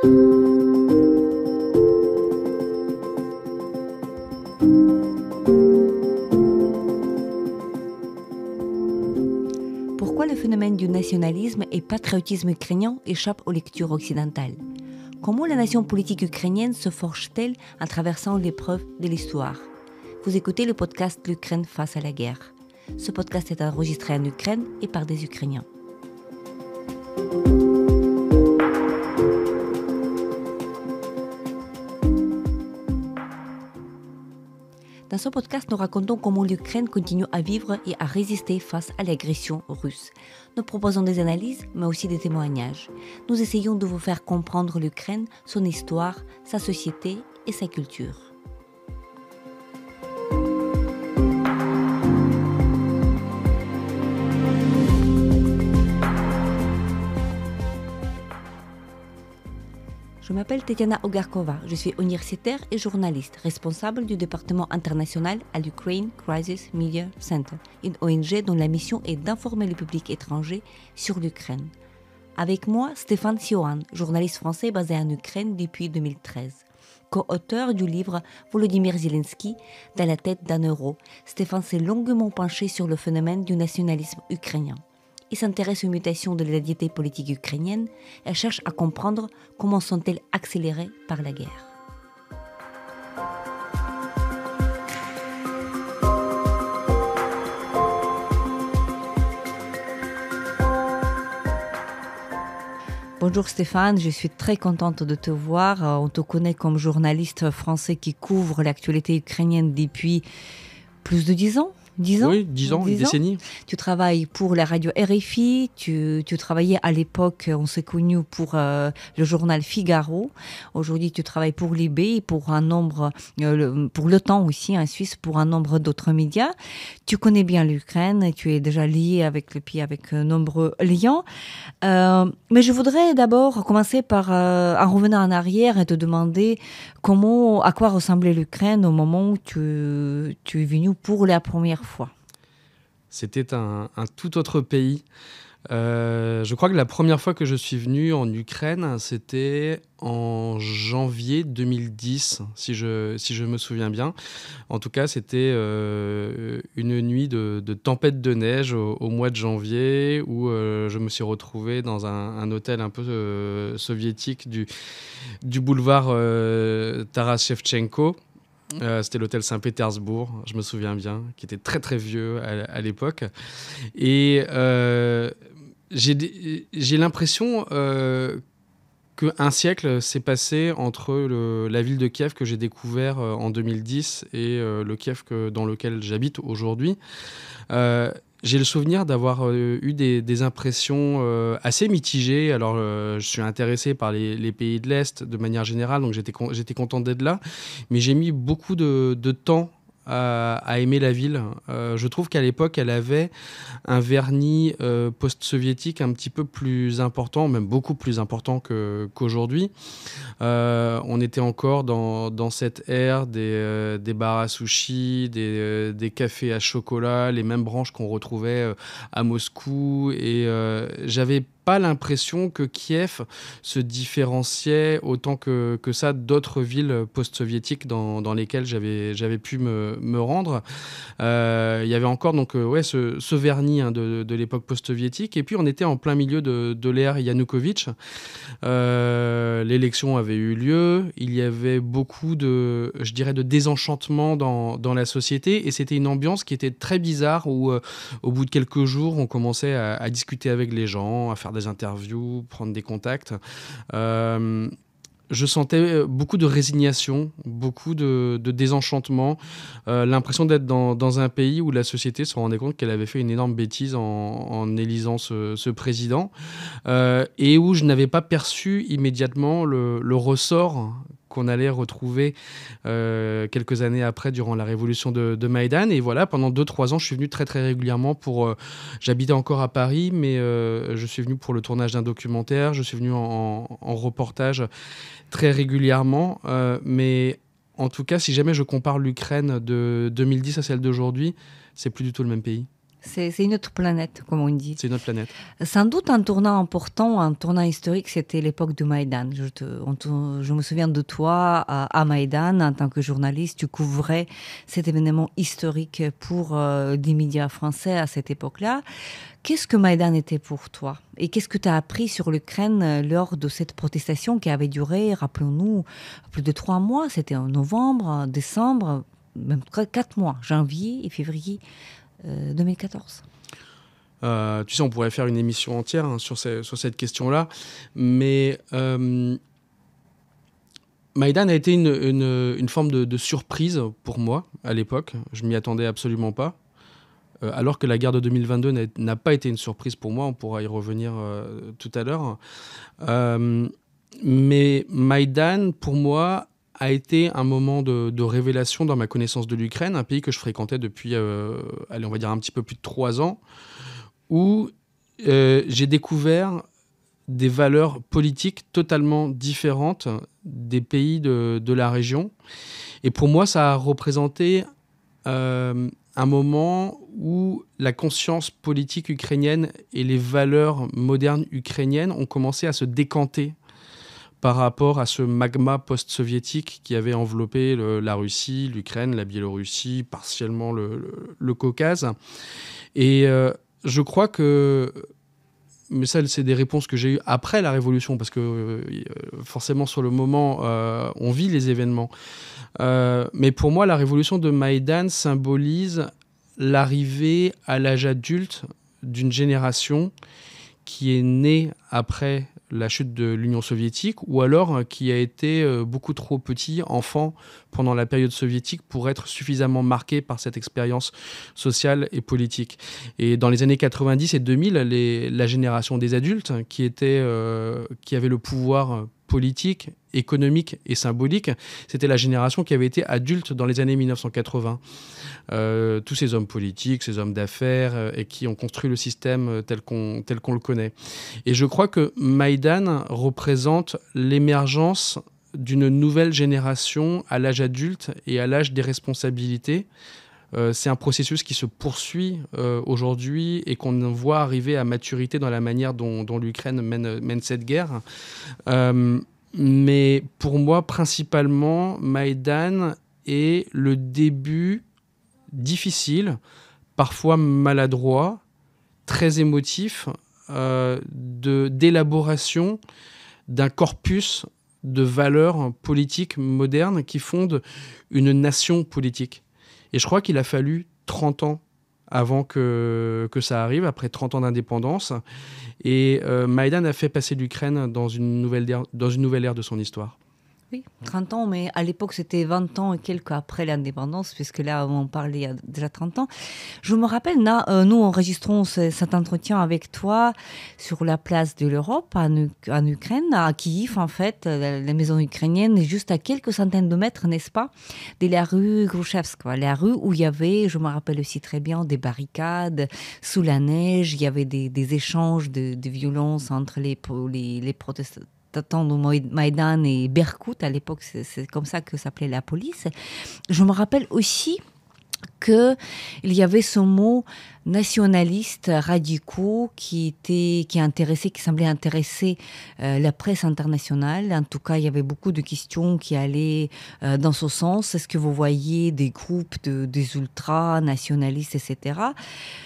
Pourquoi le phénomène du nationalisme et patriotisme ukrainien échappe aux lectures occidentales ? Comment la nation politique ukrainienne se forge-t-elle en traversant l'épreuve de l'histoire ? Vous écoutez le podcast L'Ukraine face à la guerre. Ce podcast est enregistré en Ukraine et par des Ukrainiens. Dans ce podcast, nous racontons comment l'Ukraine continue à vivre et à résister face à l'agression russe. Nous proposons des analyses, mais aussi des témoignages. Nous essayons de vous faire comprendre l'Ukraine, son histoire, sa société et sa culture. Je m'appelle Tetiana Ogarkova, je suis universitaire et journaliste, responsable du département international à l'Ukraine Crisis Media Center, une ONG dont la mission est d'informer le public étranger sur l'Ukraine. Avec moi, Stéphane Siohan, journaliste français basé en Ukraine depuis 2013. Co-auteur du livre Volodymyr Zelensky, Dans la tête d'un euro, Stéphane s'est longuement penché sur le phénomène du nationalisme ukrainien. Il s'intéresse aux mutations de l'identité politique ukrainienne et cherche à comprendre comment sont-elles accélérées par la guerre. Bonjour Stéphane, je suis très contente de te voir. On te connaît comme journaliste français qui couvre l'actualité ukrainienne depuis plus de 10 ans. 10 ans? Oui, 10 ans, une décennie. Tu travailles pour la radio RFI, tu travaillais à l'époque, on s'est connus pour le journal Figaro. Aujourd'hui, tu travailles pour Libé, pour un nombre, pour Le Temps aussi, en Suisse, pour un nombre d'autres médias. Tu connais bien l'Ukraine, tu es déjà lié avec le pays, avec nombreux liens. Mais je voudrais d'abord commencer par, en revenant en arrière et te demander à quoi ressemblait l'Ukraine au moment où tu es venu pour la première fois. C'était un tout autre pays. Je crois que la première fois que je suis venu en Ukraine, c'était en janvier 2010, si je me souviens bien. En tout cas, c'était une nuit de tempête de neige au mois de janvier où je me suis retrouvé dans un hôtel un peu soviétique du boulevard Taras Shevchenko. C'était l'hôtel Saint-Pétersbourg, je me souviens bien, qui était très très vieux à l'époque. Et j'ai l'impression qu'un siècle s'est passé entre la ville de Kiev que j'ai découvert en 2010 et le Kiev dans lequel j'habite aujourd'hui. J'ai le souvenir d'avoir eu des impressions assez mitigées. Alors, je suis intéressé par les pays de l'Est de manière générale, donc j'étais content d'être là. Mais j'ai mis beaucoup de temps à aimer la ville. Je trouve qu'à l'époque, elle avait un vernis post-soviétique un petit peu plus important, même beaucoup plus important qu'aujourd'hui. On était encore dans cette ère des bars à sushi, des cafés à chocolat, les mêmes branches qu'on retrouvait à Moscou. Et j'avais pas l'impression que Kiev se différenciait autant que ça d'autres villes post-soviétiques dans lesquelles j'avais pu me rendre. Il y avait encore donc ce vernis de l'époque post-soviétique, et puis on était en plein milieu de l'ère Yanukovych. L'élection avait eu lieu, il y avait beaucoup de désenchantement dans la société, et c'était une ambiance qui était très bizarre où au bout de quelques jours on commençait à discuter avec les gens, à faire des interviews, prendre des contacts. Je sentais beaucoup de résignation, beaucoup de désenchantement, l'impression d'être dans un pays où la société se rendait compte qu'elle avait fait une énorme bêtise en élisant ce président, et où je n'avais pas perçu immédiatement le ressort qu'on allait retrouver quelques années après durant la révolution de Maïdan. Et voilà, pendant 2-3 ans, je suis venu très très régulièrement j'habitais encore à Paris, mais je suis venu pour le tournage d'un documentaire, je suis venu en reportage très régulièrement, mais en tout cas, si jamais je compare l'Ukraine de 2010 à celle d'aujourd'hui, c'est plus du tout le même pays. C'est une autre planète, comme on dit. C'est notre planète. Sans doute un tournant important, un tournant historique, c'était l'époque du Maïdan. Je me souviens de toi à Maïdan, en tant que journaliste, tu couvrais cet événement historique pour des médias français à cette époque-là. Qu'est-ce que Maïdan était pour toi? Et qu'est-ce que tu as appris sur l'Ukraine lors de cette protestation qui avait duré, rappelons-nous, plus de 3 mois? C'était en novembre, décembre, même 4 mois, janvier et février 2014. Tu sais, on pourrait faire une émission entière sur cette question-là, mais Maïdan a été une forme de surprise pour moi à l'époque. Je m'y attendais absolument pas. Alors que la guerre de 2022 n'a pas été une surprise pour moi, on pourra y revenir tout à l'heure. Mais Maïdan, pour moi, a été un moment de révélation dans ma connaissance de l'Ukraine, un pays que je fréquentais depuis, on va dire un petit peu plus de 3 ans, où j'ai découvert des valeurs politiques totalement différentes des pays de la région. Et pour moi, ça a représenté un moment où la conscience politique ukrainienne et les valeurs modernes ukrainiennes ont commencé à se décanter par rapport à ce magma post-soviétique qui avait enveloppé la Russie, l'Ukraine, la Biélorussie, partiellement le Caucase. Et je crois que... Mais ça, c'est des réponses que j'ai eues après la Révolution, parce que forcément, sur le moment, on vit les événements. Mais pour moi, la révolution de Maïdan symbolise l'arrivée à l'âge adulte d'une génération qui est née après la chute de l'Union soviétique, ou alors qui a été beaucoup trop petit, enfant, pendant la période soviétique pour être suffisamment marqué par cette expérience sociale et politique. Et dans les années 90 et 2000, la génération des adultes qui avait le pouvoir politique, économique et symbolique, c'était la génération qui avait été adulte dans les années 1980. Tous ces hommes politiques, ces hommes d'affaires, et qui ont construit le système tel qu'on le connaît. Et je crois que Maïdan représente l'émergence d'une nouvelle génération à l'âge adulte et à l'âge des responsabilités. C'est un processus qui se poursuit aujourd'hui et qu'on voit arriver à maturité dans la manière dont l'Ukraine mène cette guerre. Mais pour moi, principalement, Maïdan est le début difficile, parfois maladroit, très émotif, d'élaboration d'un corpus de valeurs politiques modernes qui fondent une nation politique. Et je crois qu'il a fallu 30 ans avant que ça arrive, après 30 ans d'indépendance. Et Maïdan a fait passer l'Ukraine dans une nouvelle ère de son histoire. Oui, 30 ans, mais à l'époque, c'était 20 ans et quelques après l'indépendance, puisque là, on parlait il y a déjà 30 ans. Je me rappelle, nous enregistrons cet entretien avec toi sur la place de l'Europe, en Ukraine, à Kiev, en fait, la maison ukrainienne, juste à quelques centaines de mètres, n'est-ce pas, de la rue Grushevska, la rue où il y avait, je me rappelle aussi très bien, des barricades sous la neige, il y avait des échanges de violences entre les protestants de Maïdan et Berkut, à l'époque, c'est comme ça que s'appelait la police. Je me rappelle aussi qu'il y avait ce mot nationaliste radicaux qui semblait intéresser la presse internationale. En tout cas, il y avait beaucoup de questions qui allaient dans ce sens. Est-ce que vous voyez des groupes des ultra-nationalistes, etc.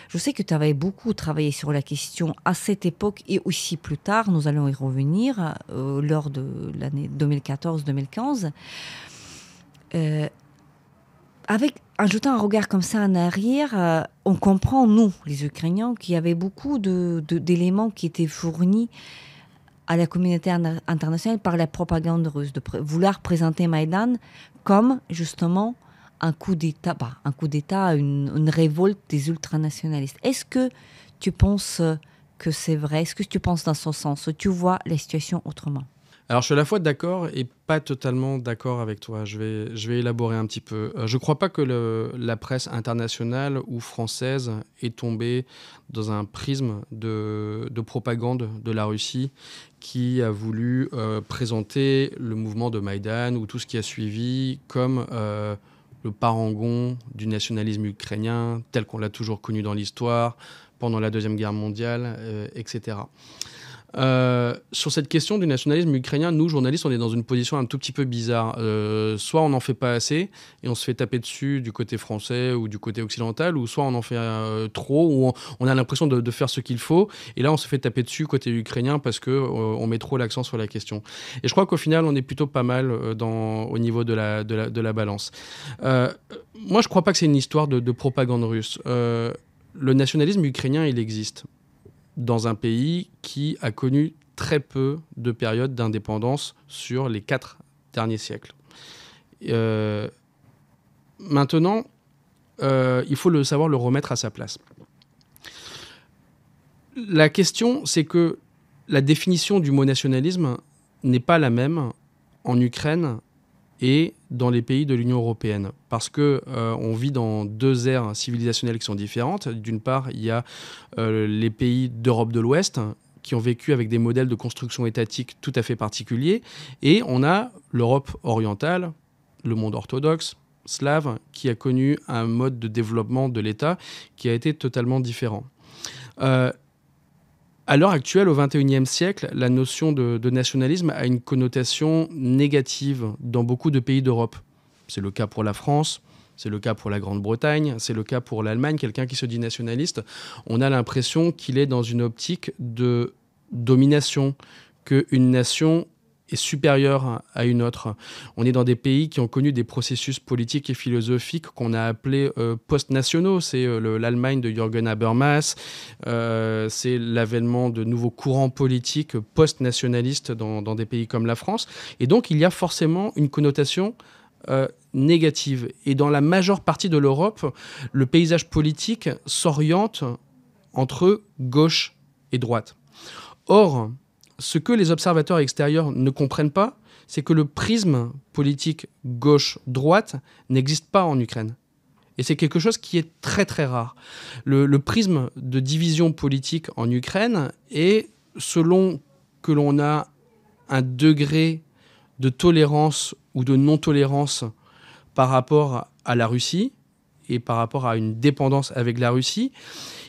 Je sais que tu avais beaucoup travaillé sur la question à cette époque et aussi plus tard. Nous allons y revenir lors de l'année 2014-2015. En jetant un regard comme ça en arrière, on comprend, nous, les Ukrainiens, qu'il y avait beaucoup d'éléments qui étaient fournis à la communauté internationale par la propagande russe, de vouloir présenter Maïdan comme, justement, un coup d'État, une révolte des ultranationalistes. Est-ce que tu penses que c'est vrai? Est-ce que tu penses dans ce sens? Tu vois la situation autrement? Alors, je suis à la fois d'accord et pas totalement d'accord avec toi. Je vais élaborer un petit peu. Je ne crois pas que la presse internationale ou française est tombée dans un prisme de propagande de la Russie qui a voulu présenter le mouvement de Maïdan ou tout ce qui a suivi comme le parangon du nationalisme ukrainien tel qu'on l'a toujours connu dans l'histoire, pendant la Deuxième Guerre mondiale, etc. Sur cette question du nationalisme ukrainien, nous, journalistes, on est dans une position un tout petit peu bizarre. Soit on n'en fait pas assez et on se fait taper dessus du côté français ou du côté occidental, ou soit on en fait trop, ou on a l'impression de faire ce qu'il faut, et là on se fait taper dessus côté ukrainien parce qu'on met trop l'accent sur la question. Et je crois qu'au final, on est plutôt pas mal au niveau de la balance. Moi, je crois pas que c'est une histoire de propagande russe. Le nationalisme ukrainien, il existe dans un pays qui a connu très peu de périodes d'indépendance sur les 4 derniers siècles. Maintenant, il faut le savoir le remettre à sa place. La question, c'est que la définition du mot nationalisme n'est pas la même en Ukraine et dans les pays de l'Union européenne. Parce qu'on vit dans 2 ères civilisationnelles qui sont différentes. D'une part, il y a les pays d'Europe de l'Ouest qui ont vécu avec des modèles de construction étatique tout à fait particuliers. Et on a l'Europe orientale, le monde orthodoxe, slave, qui a connu un mode de développement de l'État qui a été totalement différent. À l'heure actuelle, au XXIe siècle, la notion de nationalisme a une connotation négative dans beaucoup de pays d'Europe. C'est le cas pour la France, c'est le cas pour la Grande-Bretagne, c'est le cas pour l'Allemagne. Quelqu'un qui se dit nationaliste, on a l'impression qu'il est dans une optique de domination, qu'une nation est supérieure à une autre. On est dans des pays qui ont connu des processus politiques et philosophiques qu'on a appelés post-nationaux. C'est l'Allemagne de Jürgen Habermas, c'est l'avènement de nouveaux courants politiques post-nationalistes dans des pays comme la France. Et donc, il y a forcément une connotation négative. Et dans la majeure partie de l'Europe, le paysage politique s'oriente entre gauche et droite. Or, ce que les observateurs extérieurs ne comprennent pas, c'est que le prisme politique gauche-droite n'existe pas en Ukraine. Et c'est quelque chose qui est très très rare. Le prisme de division politique en Ukraine est, selon que l'on a un degré de tolérance ou de non-tolérance par rapport à la Russie et par rapport à une dépendance avec la Russie,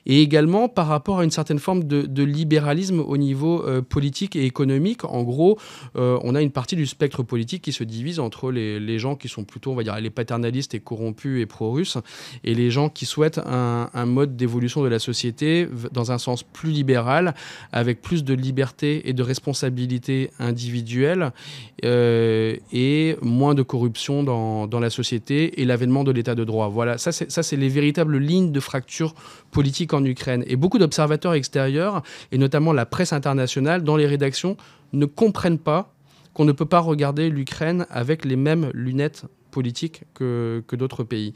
et également par rapport à une certaine forme de libéralisme au niveau politique et économique. En gros, on a une partie du spectre politique qui se divise entre les gens qui sont plutôt, on va dire, les paternalistes et corrompus et pro-russes, et les gens qui souhaitent un mode d'évolution de la société dans un sens plus libéral, avec plus de liberté et de responsabilité individuelle, et moins de corruption dans la société, et l'avènement de l'état de droit. Voilà, ça c'est les véritables lignes de fracture politique en Ukraine. Et beaucoup d'observateurs extérieurs, et notamment la presse internationale, dans les rédactions, ne comprennent pas qu'on ne peut pas regarder l'Ukraine avec les mêmes lunettes politiques que d'autres pays.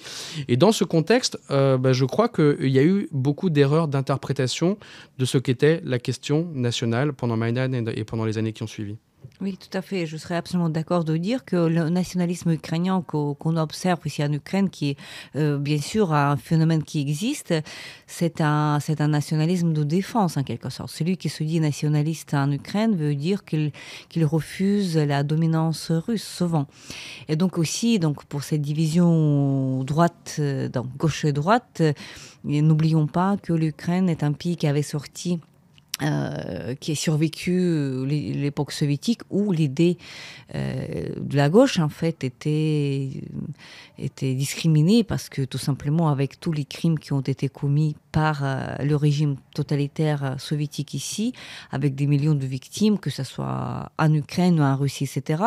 Et dans ce contexte, je crois qu'il y a eu beaucoup d'erreurs d'interprétation de ce qu'était la question nationale pendant Maïdan et pendant les années qui ont suivi. Oui, tout à fait. Je serais absolument d'accord de dire que le nationalisme ukrainien qu'on observe ici en Ukraine, qui est bien sûr un phénomène qui existe, c'est un nationalisme de défense en quelque sorte. Celui qui se dit nationaliste en Ukraine veut dire qu'il refuse la dominance russe, souvent. Et donc aussi, pour cette division droite, donc gauche et droite, n'oublions pas que l'Ukraine est un pays qui avait sorti qui a survécu l'époque soviétique où l'idée de la gauche en fait était discriminée parce que tout simplement avec tous les crimes qui ont été commis par le régime totalitaire soviétique ici, avec des millions de victimes, que ce soit en Ukraine ou en Russie, etc.,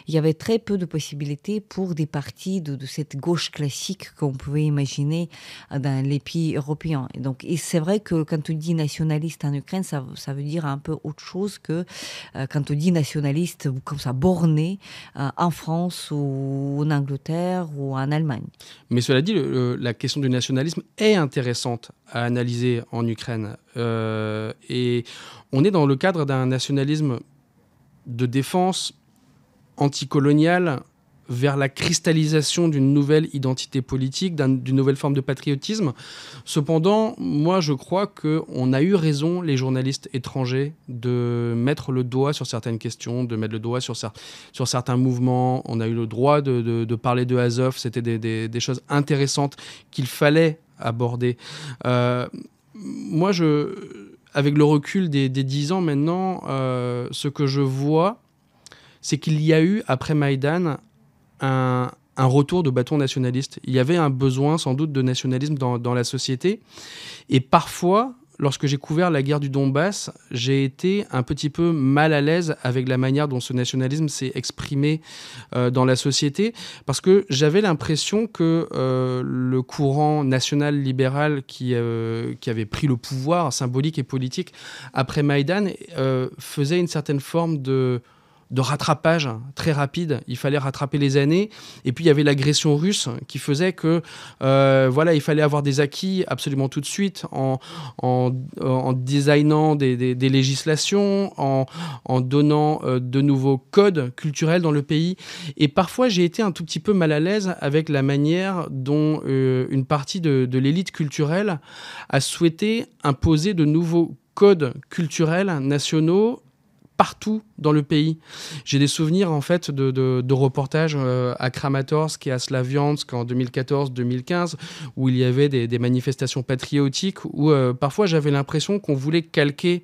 il y avait très peu de possibilités pour des partis de cette gauche classique qu'on pouvait imaginer dans les pays européens. Et c'est vrai que quand on dit nationaliste en Ukraine, ça veut dire un peu autre chose que quand on dit nationaliste comme ça, borné en France ou en Angleterre ou en Allemagne. Mais cela dit, la question du nationalisme est intéressante à analyser en Ukraine. Et on est dans le cadre d'un nationalisme de défense anticolonial vers la cristallisation d'une nouvelle identité politique, d'une nouvelle forme de patriotisme. Cependant, moi, je crois qu'on a eu raison, les journalistes étrangers, de mettre le doigt sur certaines questions, de mettre le doigt sur certains mouvements. On a eu le droit de parler de Azov. C'était des choses intéressantes qu'il fallait aborder. Moi, avec le recul des 10 ans maintenant, ce que je vois, c'est qu'il y a eu, après Maïdan, un retour de bâton nationaliste. Il y avait un besoin, sans doute, de nationalisme dans la société. Et parfois, lorsque j'ai couvert la guerre du Donbass, j'ai été un petit peu mal à l'aise avec la manière dont ce nationalisme s'est exprimé dans la société, parce que j'avais l'impression que le courant national-libéral qui avait pris le pouvoir symbolique et politique après Maïdan faisait une certaine forme de rattrapage très rapide. Il fallait rattraper les années. Et puis, il y avait l'agression russe qui faisait que, il fallait avoir des acquis absolument tout de suite en designant des législations, en donnant de nouveaux codes culturels dans le pays. Et parfois, j'ai été un tout petit peu mal à l'aise avec la manière dont une partie de l'élite culturelle a souhaité imposer de nouveaux codes culturels nationaux partout dans le pays. J'ai des souvenirs en fait de reportages à Kramatorsk et à Slaviansk en 2014-2015 où il y avait des manifestations patriotiques où parfois j'avais l'impression qu'on voulait calquer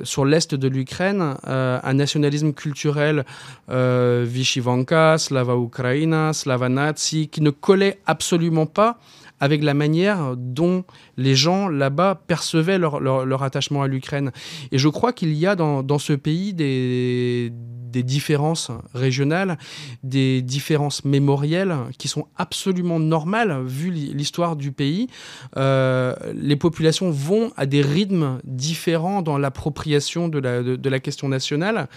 sur l'est de l'Ukraine un nationalisme culturel Vichy Vanka, Slava Ukraina, Slava Nazi qui ne collait absolument pas avec la manière dont les gens là-bas percevaient leur attachement à l'Ukraine. Et je crois qu'il y a dans ce pays des différences régionales, des différences mémorielles qui sont absolument normales vu l'histoire du pays. Les populations vont à des rythmes différents dans l'appropriation de la question nationale.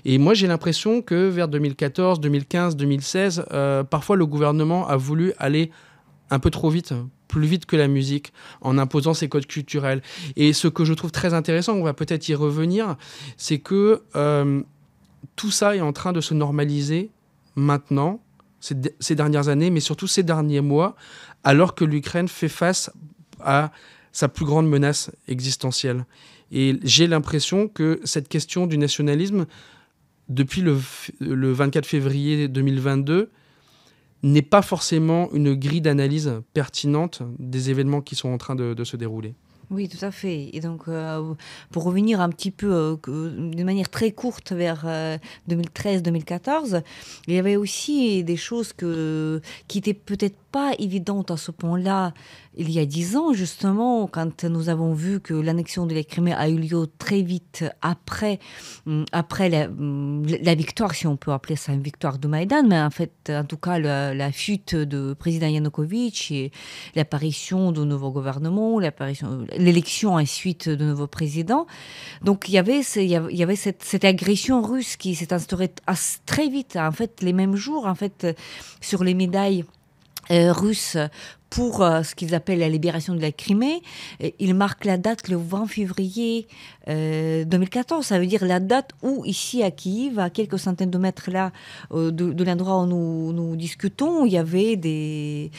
Et moi, j'ai l'impression que vers 2014, 2015, 2016, parfois le gouvernement a voulu aller un peu trop vite, plus vite que la musique, en imposant ses codes culturels. Et ce que je trouve très intéressant, on va peut-être y revenir, c'est que tout ça est en train de se normaliser maintenant, ces dernières années, mais surtout ces derniers mois, alors que l'Ukraine fait face à sa plus grande menace existentielle. Et j'ai l'impression que cette question du nationalisme, depuis le 24 février 2022, n'est pas forcément une grille d'analyse pertinente des événements qui sont en train de se dérouler. Oui, tout à fait. Et donc, pour revenir un petit peu d'une manière très courte vers 2013-2014, il y avait aussi des choses qui étaient peut-être pas évidentes à ce point-là il y a 10 ans, justement, quand nous avons vu que l'annexion de la Crimée a eu lieu très vite après la victoire, si on peut appeler ça une victoire de Maïdan, mais en fait, en tout cas, la chute de président Yanukovych et l'apparition de nouveaux gouvernements, l'élection ensuite de nouveaux présidents. Donc, il y avait cette agression russe qui s'est instaurée très vite, en fait, les mêmes jours, en fait, sur les médailles russes pour ce qu'ils appellent la libération de la Crimée. Ils marquent la date le 20 février 2014. Ça veut dire la date où, ici à Kiev, à quelques centaines de mètres là, de l'endroit où nous discutons, il y avait des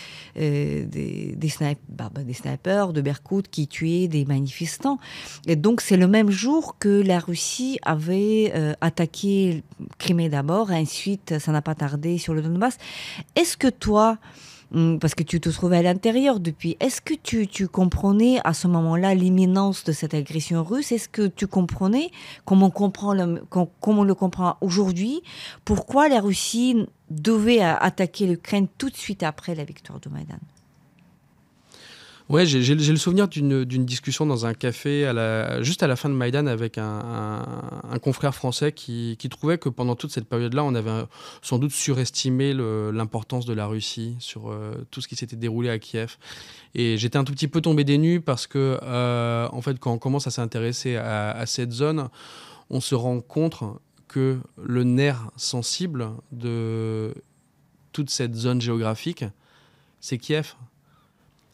snipers de Berkout qui tuaient des manifestants. Et donc, c'est le même jour que la Russie avait attaqué Crimée d'abord, et ensuite, ça n'a pas tardé sur le Donbass. Est-ce que toi, parce que tu te trouvais à l'intérieur depuis, est-ce que tu comprenais à ce moment-là l'imminence de cette agression russe? Est-ce que tu comprenais, comme on le comprend aujourd'hui, pourquoi la Russie devait attaquer l'Ukraine tout de suite après la victoire de Maïdan? Ouais, j'ai le souvenir d'une discussion dans un café juste à la fin de Maïdan avec un confrère français qui trouvait que pendant toute cette période-là, on avait sans doute surestimé l'importance de la Russie sur tout ce qui s'était déroulé à Kiev. Et j'étais un tout petit peu tombé des nues parce que, en fait, quand on commence à s'intéresser à cette zone, on se rend compte que le nerf sensible de toute cette zone géographique, c'est Kiev.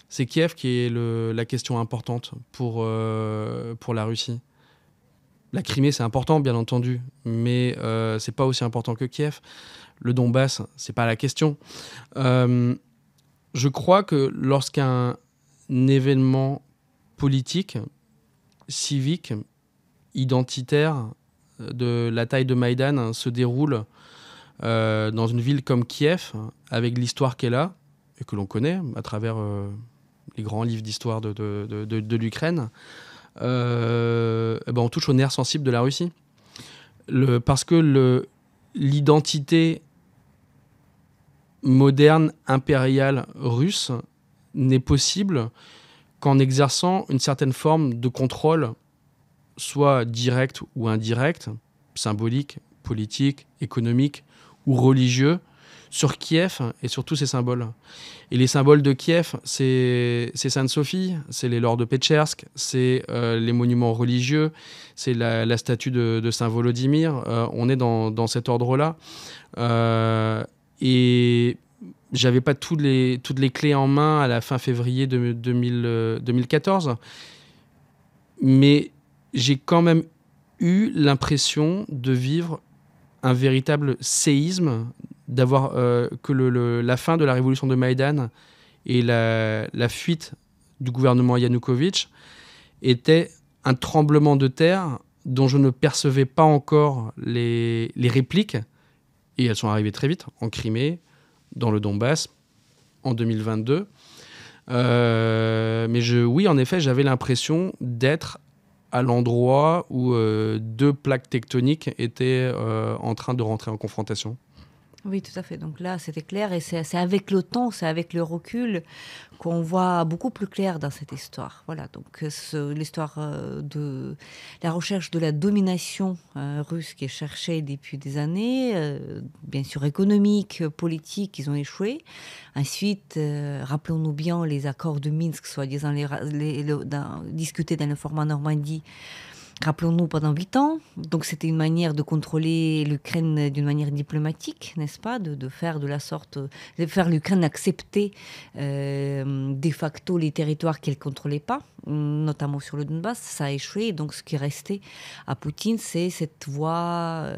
C'est Kiev qui est la question importante pour la Russie. La Crimée, c'est important, bien entendu, mais c'est pas aussi important que Kiev. Le Donbass, c'est pas la question. Je crois que lorsqu'un événement politique, civique, identitaire de la taille de Maïdan se déroule dans une ville comme Kiev, avec l'histoire qu'elle a, et que l'on connaît à travers les grands livres d'histoire de l'Ukraine, on touche au nerf sensible de la Russie. Parce que l'identité moderne, impériale russe n'est possible qu'en exerçant une certaine forme de contrôle, soit direct ou indirect, symbolique, politique, économique ou religieux, sur Kiev et sur tous ses symboles. Et les symboles de Kiev, c'est Sainte-Sophie, c'est les lords de Petchersk, c'est les monuments religieux, c'est la statue de Saint-Volodymyr. On est dans cet ordre-là. Et j'avais pas toutes les clés en main à la fin février 2014. Mais j'ai quand même eu l'impression de vivre un véritable séisme, d'avoir que la fin de la révolution de Maïdan et la fuite du gouvernement Yanukovych était un tremblement de terre dont je ne percevais pas encore les répliques, et elles sont arrivées très vite, en Crimée, dans le Donbass, en 2022. Mais oui, en effet, j'avais l'impression d'être à l'endroit où deux plaques tectoniques étaient en train de rentrer en confrontation. Oui, tout à fait. Donc là, c'était clair et c'est avec le temps, c'est avec le recul qu'on voit beaucoup plus clair dans cette histoire. Voilà, donc l'histoire de la recherche de la domination russe qui est cherchée depuis des années, bien sûr économique, politique, ils ont échoué. Ensuite, rappelons-nous bien les accords de Minsk, soi-disant discutés dans le format Normandie. Rappelons-nous, pendant 8 ans. Donc, c'était une manière de contrôler l'Ukraine d'une manière diplomatique, n'est-ce pas, de faire de la sorte, de faire l'Ukraine accepter de facto les territoires qu'elle ne contrôlait pas, notamment sur le Donbass. Ça a échoué. Donc, ce qui est resté à Poutine, c'est cette voie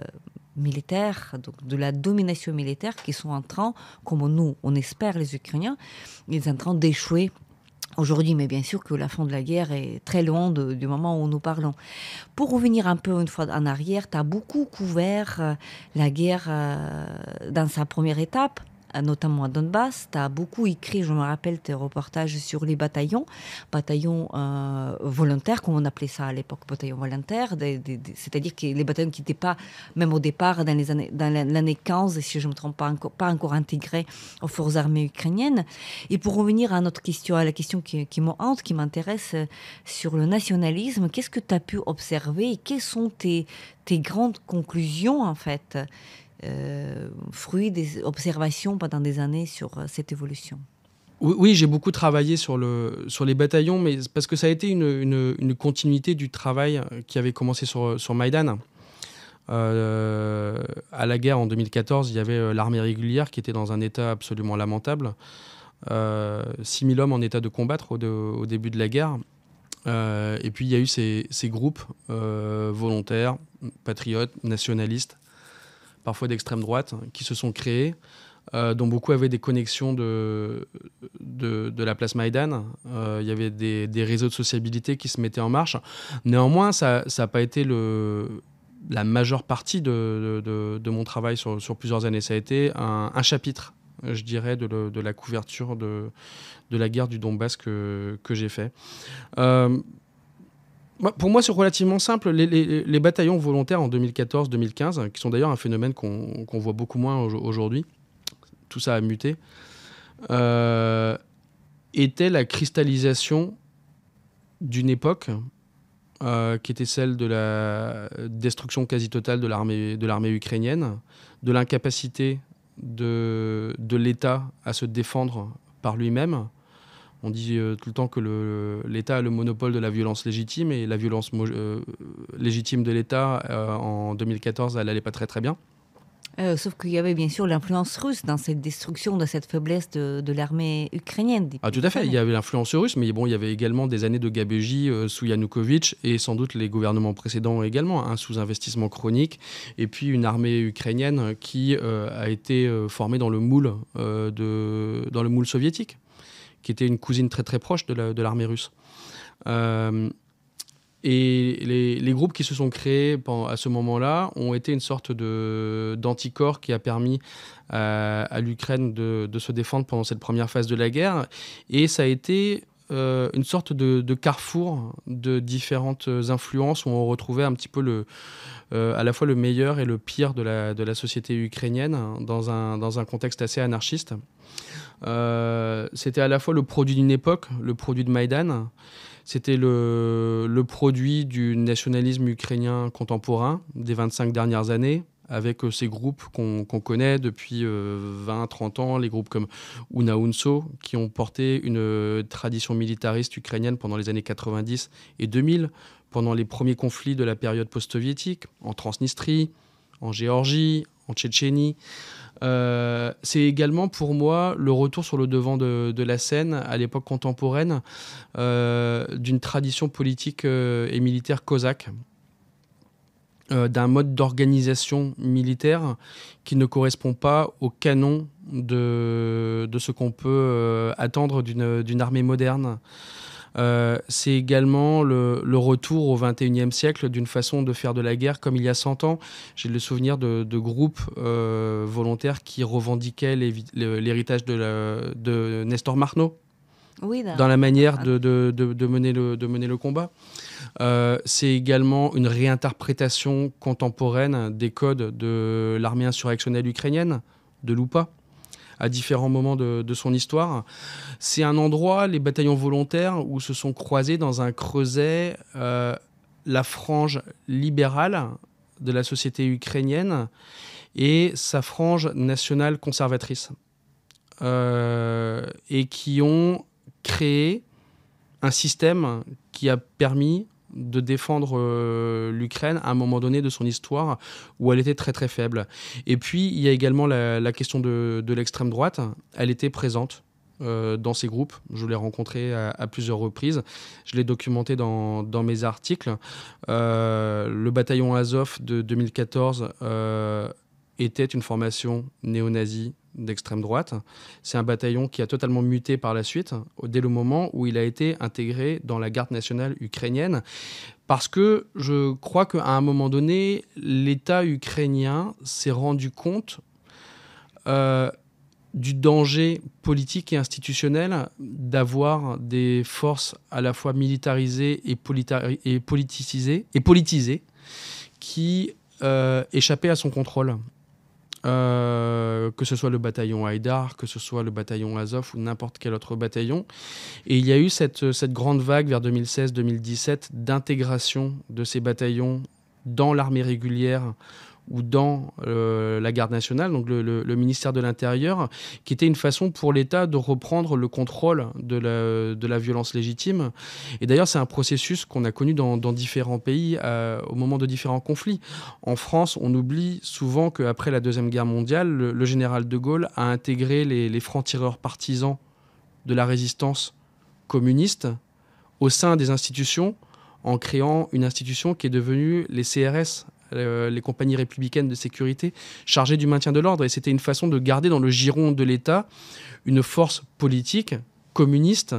militaire, donc de la domination militaire, qui sont en train, comme nous, on espère, les Ukrainiens, ils sont en train d'échouer aujourd'hui, mais bien sûr que la fin de la guerre est très loin du moment où nous parlons. Pour revenir un peu une fois en arrière, tu as beaucoup couvert la guerre dans sa première étape, notamment à Donbass. Tu as beaucoup écrit, je me rappelle, tes reportages sur les bataillons volontaires, comme on appelait ça à l'époque, bataillons volontaires, c'est-à-dire que les bataillons qui n'étaient pas, même au départ, dans l'année 15, si je ne me trompe pas encore intégrés aux forces armées ukrainiennes. Et pour revenir à notre question, à la question qui me hante, qui m'intéresse, sur le nationalisme, qu'est-ce que tu as pu observer et quelles sont tes grandes conclusions, en fait, fruit des observations pendant des années sur cette évolution? Oui, j'ai beaucoup travaillé sur les bataillons, mais parce que ça a été une continuité du travail qui avait commencé sur Maïdan. À la guerre en 2014, il y avait l'armée régulière qui était dans un état absolument lamentable. 6 000 hommes en état de combattre au début de la guerre. Et puis il y a eu ces groupes volontaires, patriotes, nationalistes, parfois d'extrême droite, qui se sont créés, dont beaucoup avaient des connexions de la place Maïdan. Il y avait des réseaux de sociabilité qui se mettaient en marche. Néanmoins, ça n'a pas été la majeure partie de mon travail sur plusieurs années. Ça a été un chapitre, je dirais, de la couverture de la guerre du Donbass que j'ai fait. Pour moi, c'est relativement simple. Les bataillons volontaires en 2014-2015, qui sont d'ailleurs un phénomène qu'on voit beaucoup moins aujourd'hui, tout ça a muté, était la cristallisation d'une époque qui était celle de la destruction quasi totale de l'armée ukrainienne, de l'incapacité de l'État à se défendre par lui-même. On dit tout le temps que l'État a le monopole de la violence légitime, et la violence légitime de l'État, en 2014, elle n'allait pas très très bien. Sauf qu'il y avait bien sûr l'influence russe dans cette destruction, dans cette faiblesse de l'armée ukrainienne. Ah, tout à fait, il y avait l'influence russe, mais bon, il y avait également des années de gabegie sous Yanukovych et sans doute les gouvernements précédents également, un sous-investissement chronique, et puis une armée ukrainienne qui a été formée dans le moule soviétique, qui était une cousine très très proche de l'armée russe. Et les groupes qui se sont créés à ce moment-là ont été une sorte d'anticorps qui a permis à l'Ukraine de se défendre pendant cette première phase de la guerre. Et ça a été une sorte de carrefour de différentes influences où on retrouvait un petit peu à la fois le meilleur et le pire de la société ukrainienne dans un contexte assez anarchiste. C'était à la fois le produit d'une époque, le produit de Maïdan. C'était le produit du nationalisme ukrainien contemporain des 25 dernières années, avec ces groupes qu'on connaît depuis 20-30 ans, les groupes comme Una-UNSO, qui ont porté une tradition militariste ukrainienne pendant les années 90 et 2000, pendant les premiers conflits de la période post-soviétique, en Transnistrie, en Géorgie, en Tchétchénie. C'est également pour moi le retour sur le devant de la scène à l'époque contemporaine d'une tradition politique et militaire cosaque, d'un mode d'organisation militaire qui ne correspond pas au canon de ce qu'on peut attendre d'une armée moderne. C'est également le retour au XXIe siècle d'une façon de faire de la guerre comme il y a 100 ans. J'ai le souvenir de groupes volontaires qui revendiquaient l'héritage de Nestor Marno, oui, dans la manière de mener le combat. C'est également une réinterprétation contemporaine des codes de l'armée insurrectionnelle ukrainienne, de l'UPA, à différents moments de son histoire. C'est un endroit, les bataillons volontaires, où se sont croisés dans un creuset la frange libérale de la société ukrainienne et sa frange nationale conservatrice, et qui ont créé un système qui a permis de défendre l'Ukraine à un moment donné de son histoire où elle était très très faible. Et puis il y a également la question de l'extrême droite. Elle était présente dans ces groupes. Je l'ai rencontré à plusieurs reprises. Je l'ai documenté dans mes articles. Le bataillon Azov de 2014 était une formation néo-nazie d'extrême droite. C'est un bataillon qui a totalement muté par la suite, dès le moment où il a été intégré dans la garde nationale ukrainienne, parce que je crois qu'à un moment donné, l'État ukrainien s'est rendu compte du danger politique et institutionnel d'avoir des forces à la fois militarisées et politisées qui échappaient à son contrôle. Que ce soit le bataillon Haïdar, que ce soit le bataillon Azov ou n'importe quel autre bataillon. Et il y a eu cette grande vague vers 2016-2017 d'intégration de ces bataillons dans l'armée régulière ou dans la garde nationale, donc le ministère de l'Intérieur, qui était une façon pour l'État de reprendre le contrôle de la violence légitime. Et d'ailleurs, c'est un processus qu'on a connu dans différents pays au moment de différents conflits. En France, on oublie souvent qu'après la Deuxième Guerre mondiale, le général de Gaulle a intégré les francs-tireurs partisans de la résistance communiste au sein des institutions, en créant une institution qui est devenue les CRS, les compagnies républicaines de sécurité chargées du maintien de l'ordre. Et c'était une façon de garder dans le giron de l'État une force politique communiste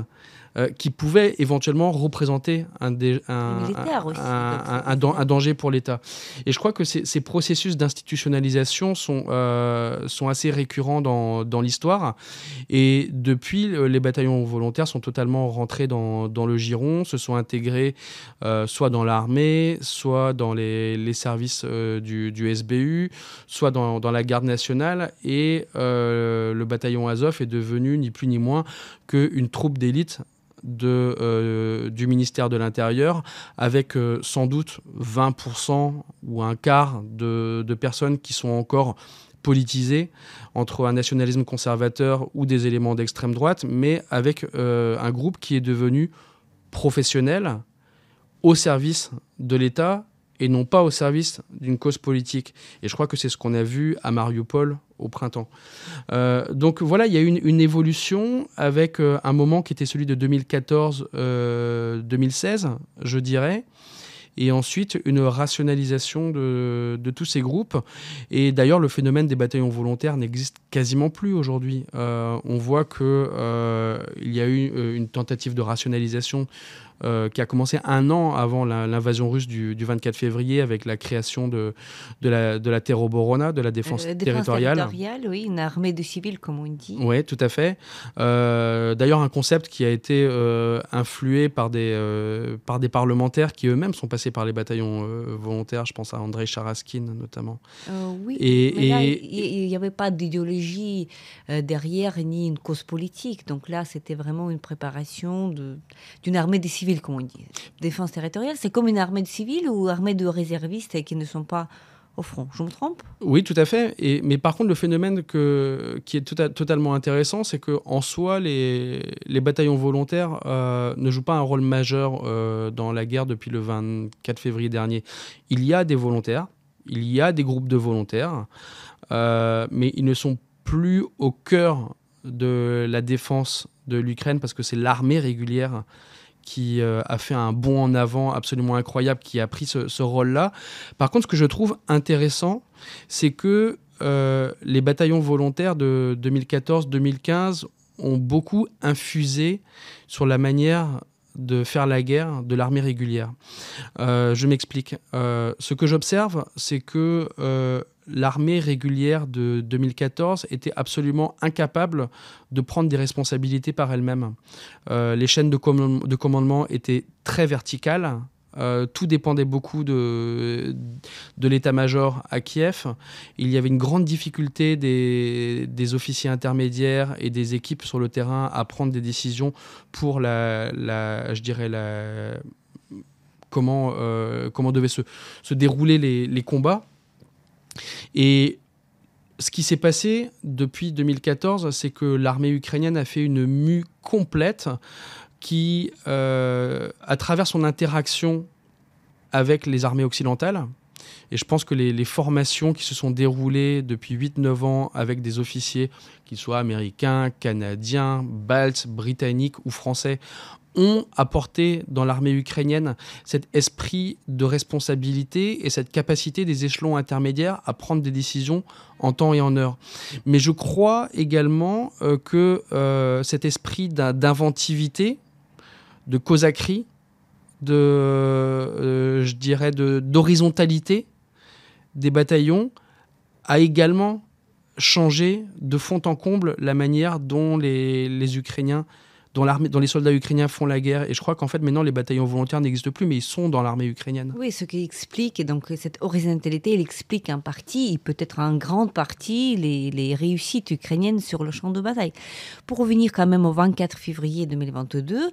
qui pouvait éventuellement représenter un danger pour l'État. Et je crois que ces processus d'institutionnalisation sont assez récurrents dans l'histoire. Et depuis, les bataillons volontaires sont totalement rentrés dans le giron, se sont intégrés soit dans l'armée, soit dans les services du SBU, soit dans la garde nationale. Et le bataillon Azov est devenu ni plus ni moins qu'une troupe d'élite du ministère de l'Intérieur, avec sans doute 20% ou un quart de personnes qui sont encore politisées entre un nationalisme conservateur ou des éléments d'extrême droite, mais avec un groupe qui est devenu professionnel au service de l'État et non pas au service d'une cause politique. Et je crois que c'est ce qu'on a vu à Mariupol au printemps. Donc voilà, il y a eu une évolution avec un moment qui était celui de 2014-2016, je dirais, et ensuite une rationalisation de tous ces groupes. Et d'ailleurs, le phénomène des bataillons volontaires n'existe quasiment plus aujourd'hui. On voit qu'il y a eu une tentative de rationalisation qui a commencé un an avant l'invasion russe du 24 février avec la création de la Teroborona, de la défense territoriale. Oui, une armée de civils, comme on dit. Oui, tout à fait. D'ailleurs, un concept qui a été influé par des parlementaires qui eux-mêmes sont passés par les bataillons volontaires. Je pense à Andrei Charaskhin, notamment. Oui, mais là, il n'y avait pas d'idéologie derrière, ni une cause politique. Donc là, c'était vraiment une préparation d'une armée de civils, comme on dit. Défense territoriale, c'est comme une armée de civils ou armée de réservistes qui ne sont pas au front. Je me trompe ? Oui, tout à fait. Mais par contre, le phénomène qui est totalement intéressant, c'est qu'en soi, les bataillons volontaires ne jouent pas un rôle majeur dans la guerre depuis le 24 février dernier. Il y a des volontaires, il y a des groupes de volontaires, mais ils ne sont plus au cœur de la défense de l'Ukraine parce que c'est l'armée régulière qui a fait un bond en avant absolument incroyable, qui a pris ce rôle-là. Par contre, ce que je trouve intéressant, c'est que les bataillons volontaires de 2014-2015 ont beaucoup infusé sur la manière de faire la guerre de l'armée régulière. Je m'explique. Ce que j'observe, c'est que l'armée régulière de 2014 était absolument incapable de prendre des responsabilités par elle-même. Les chaînes de commandement étaient très verticales. Tout dépendait beaucoup de l'état-major à Kiev. Il y avait une grande difficulté des officiers intermédiaires et des équipes sur le terrain à prendre des décisions pour comment devaient se dérouler les combats. Et ce qui s'est passé depuis 2014, c'est que l'armée ukrainienne a fait une mue complète qui, à travers son interaction avec les armées occidentales, et je pense que les formations qui se sont déroulées depuis 8-9 ans avec des officiers, qu'ils soient américains, canadiens, baltes, britanniques ou français, ont apporté dans l'armée ukrainienne cet esprit de responsabilité et cette capacité des échelons intermédiaires à prendre des décisions en temps et en heure. Mais je crois également que cet esprit d'inventivité, de cosaquerie, d'horizontalité des bataillons a également changé de fond en comble la manière dont les Ukrainiens, dont les soldats ukrainiens font la guerre. Et je crois qu'en fait, maintenant, les bataillons volontaires n'existent plus, mais ils sont dans l'armée ukrainienne. Oui, ce qui explique, et donc cette horizontalité, elle explique en partie, peut-être en grande partie, les réussites ukrainiennes sur le champ de bataille. Pour revenir quand même au 24 février 2022,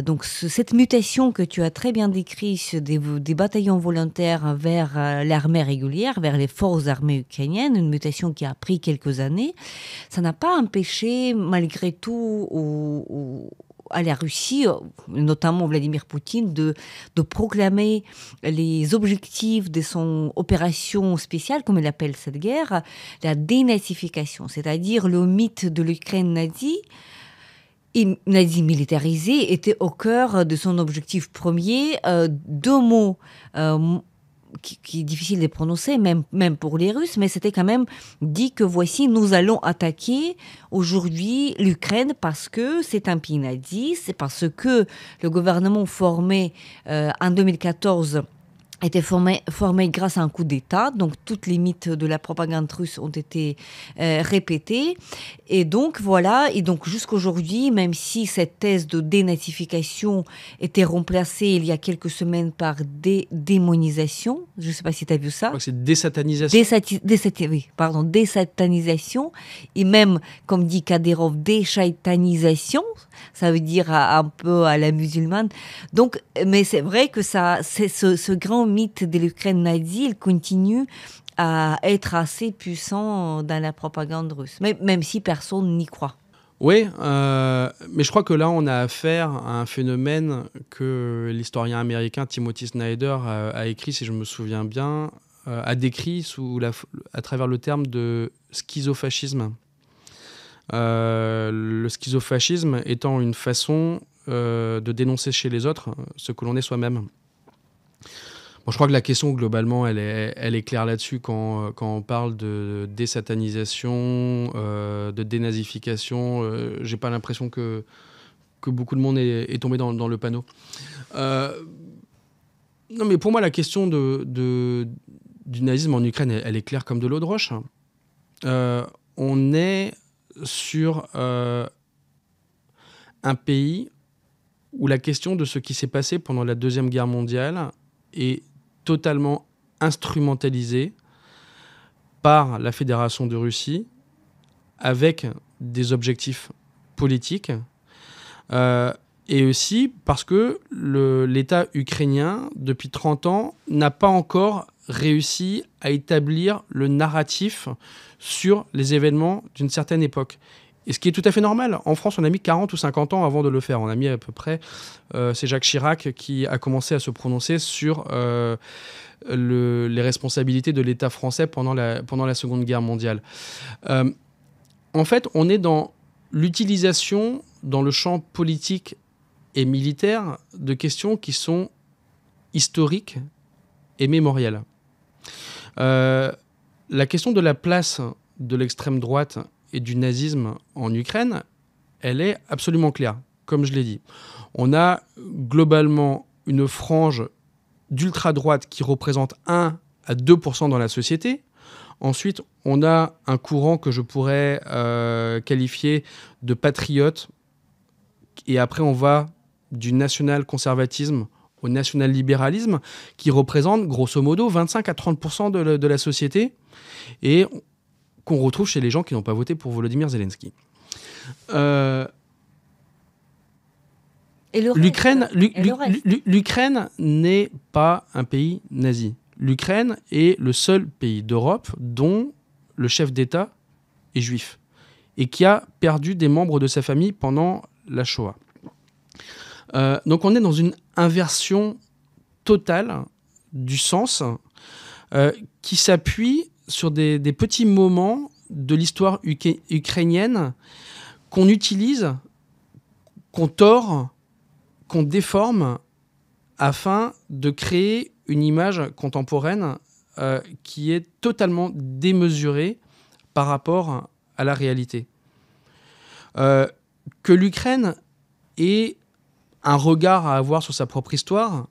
donc cette mutation que tu as très bien décrite des bataillons volontaires vers l'armée régulière, vers les forces armées ukrainiennes, une mutation qui a pris quelques années, ça n'a pas empêché, malgré tout, à la Russie, notamment Vladimir Poutine, de proclamer les objectifs de son opération spéciale, comme il appelle cette guerre, la dénazification, c'est-à-dire le mythe de l'Ukraine nazie militarisée était au cœur de son objectif premier. Deux mots qui est difficile de prononcer, même pour les Russes, mais c'était quand même dit que voici, nous allons attaquer aujourd'hui l'Ukraine parce que c'est un pays nazi, c'est parce que le gouvernement formé en 2014 était formé grâce à un coup d'État, donc toutes les mythes de la propagande russe ont été répétés, et donc voilà, et donc jusqu'aujourd'hui, même si cette thèse de dénazification était remplacée il y a quelques semaines par démonisation, je ne sais pas si tu as vu ça. Je crois que c'est désatanisation. Désatanisation, et même, comme dit Kadyrov, déchaïtanisation, ça veut dire un peu à la musulmane. Donc, mais c'est vrai que ça, c'est ce grand mythe de l'Ukraine nazie, il continue à être assez puissant dans la propagande russe, même si personne n'y croit. Oui, mais je crois que là, on a affaire à un phénomène que l'historien américain Timothy Snyder a écrit, si je me souviens bien, a décrit à travers le terme de schizofascisme. Le schizofascisme étant une façon de dénoncer chez les autres ce que l'on est soi-même. Bon, je crois que la question, globalement, elle est claire là-dessus quand on parle de désatanisation, de dénazification. J'ai pas l'impression que beaucoup de monde est tombé dans le panneau. Non, mais pour moi, la question du nazisme en Ukraine, elle est claire comme de l'eau de roche. On est sur un pays où la question de ce qui s'est passé pendant la Deuxième Guerre mondiale est totalement instrumentalisée par la Fédération de Russie avec des objectifs politiques et aussi parce que l'État ukrainien, depuis 30 ans, n'a pas encore réussi à établir le narratif sur les événements d'une certaine époque. Et ce qui est tout à fait normal. En France, on a mis 40 ou 50 ans avant de le faire. On a mis à peu près... c'est Jacques Chirac qui a commencé à se prononcer sur les responsabilités de l'État français pendant la Seconde Guerre mondiale. En fait, on est dans l'utilisation, dans le champ politique et militaire, de questions qui sont historiques et mémorielles. La question de la place de l'extrême droite et du nazisme en Ukraine, elle est absolument claire, comme je l'ai dit. On a globalement une frange d'ultra-droite qui représente 1 à 2% dans la société. Ensuite, on a un courant que je pourrais qualifier de patriote. Et après, on va du national-conservatisme au national-libéralisme, qui représente grosso modo 25 à 30% de la société, et qu'on retrouve chez les gens qui n'ont pas voté pour Volodymyr Zelensky. L'Ukraine n'est pas un pays nazi. L'Ukraine est le seul pays d'Europe dont le chef d'État est juif et qui a perdu des membres de sa famille pendant la Shoah. Donc on est dans une inversion totale du sens qui s'appuie sur des petits moments de l'histoire ukrainienne qu'on utilise, qu'on tord, qu'on déforme afin de créer une image contemporaine qui est totalement démesurée par rapport à la réalité. Que l'Ukraine ait un regard à avoir sur sa propre histoire,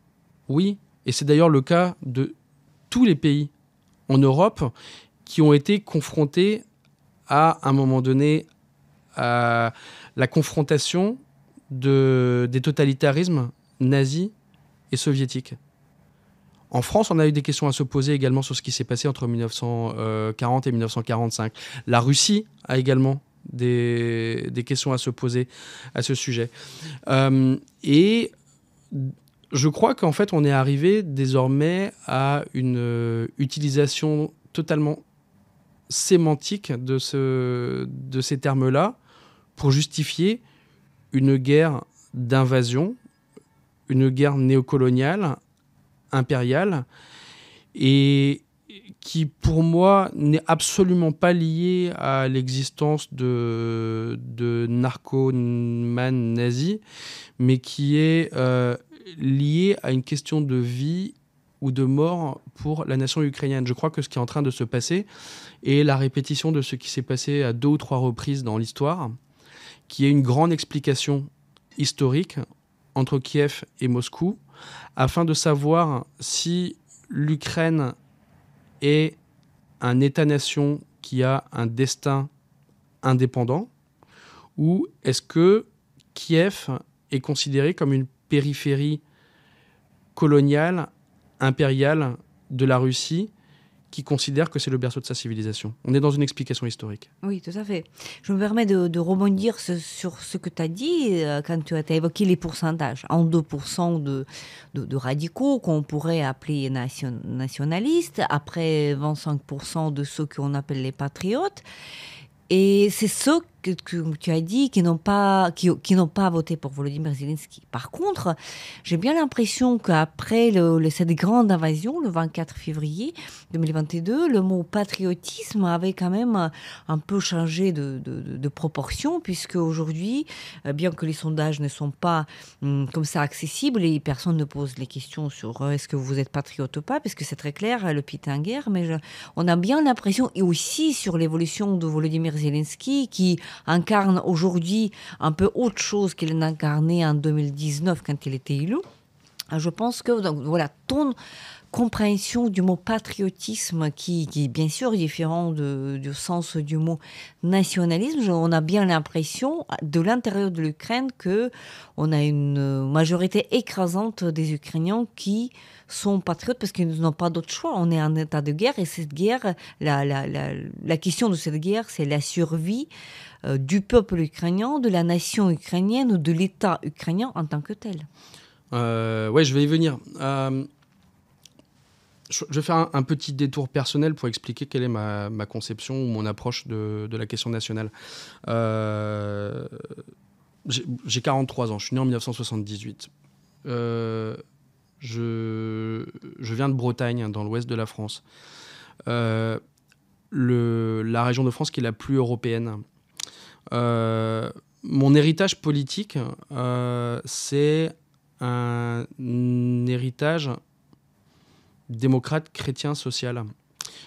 oui, et c'est d'ailleurs le cas de tous les pays en Europe qui ont été confrontés à un moment donné à la confrontation des totalitarismes nazis et soviétiques. En France, on a eu des questions à se poser également sur ce qui s'est passé entre 1940 et 1945. La Russie a également des questions à se poser à ce sujet. Et je crois qu'en fait, on est arrivé désormais à une utilisation totalement sémantique de ces termes-là pour justifier une guerre d'invasion, une guerre néocoloniale, impériale, et qui, pour moi, n'est absolument pas liée à l'existence de narcomanes nazis, mais qui est liée à une question de vie ou de mort pour la nation ukrainienne. Je crois que ce qui est en train de se passer est la répétition de ce qui s'est passé à 2 ou 3 reprises dans l'histoire, qui est une grande explication historique entre Kiev et Moscou, afin de savoir si l'Ukraine est un État-nation qui a un destin indépendant, ou est-ce que Kiev est considéré comme une périphérie coloniale, impériale de la Russie, qui considère que c'est le berceau de sa civilisation. On est dans une explication historique. Oui, tout à fait. Je me permets de rebondir sur ce que tu as dit quand tu as évoqué les pourcentages. En 2% de radicaux qu'on pourrait appeler nationalistes, après 25% de ceux qu'on appelle les patriotes. Et c'est ce que tu as dit, qui n'ont pas voté pour Volodymyr Zelensky. Par contre, j'ai bien l'impression qu'après cette grande invasion, le 24 février 2022, le mot patriotisme avait quand même un peu changé de proportion, puisque aujourd'hui, bien que les sondages ne sont pas comme ça accessibles, et personne ne pose les questions sur est-ce que vous êtes patriote ou pas, parce que c'est très clair, le pays est en guerre, mais on a bien l'impression, et aussi sur l'évolution de Volodymyr Zelensky, qui incarne aujourd'hui un peu autre chose qu'il n'incarnait en 2019 quand il était élu. Je pense que donc, voilà, ton compréhension du mot patriotisme, qui est bien sûr différent du sens du mot nationalisme, on a bien l'impression de l'intérieur de l'Ukraine qu'on a une majorité écrasante des Ukrainiens qui sont patriotes parce qu'ils n'ont pas d'autre choix. On est en état de guerre, et cette guerre, la question de cette guerre, c'est la survie du peuple ukrainien, de la nation ukrainienne ou de l'État ukrainien en tant que tel. Ouais, je vais y venir. Je vais faire un petit détour personnel pour expliquer quelle est ma conception ou mon approche de la question nationale. J'ai 43 ans, je suis né en 1978. Je viens de Bretagne, dans l'ouest de la France. La région de France qui est la plus européenne. Mon héritage politique, c'est un héritage démocrate, chrétien, social.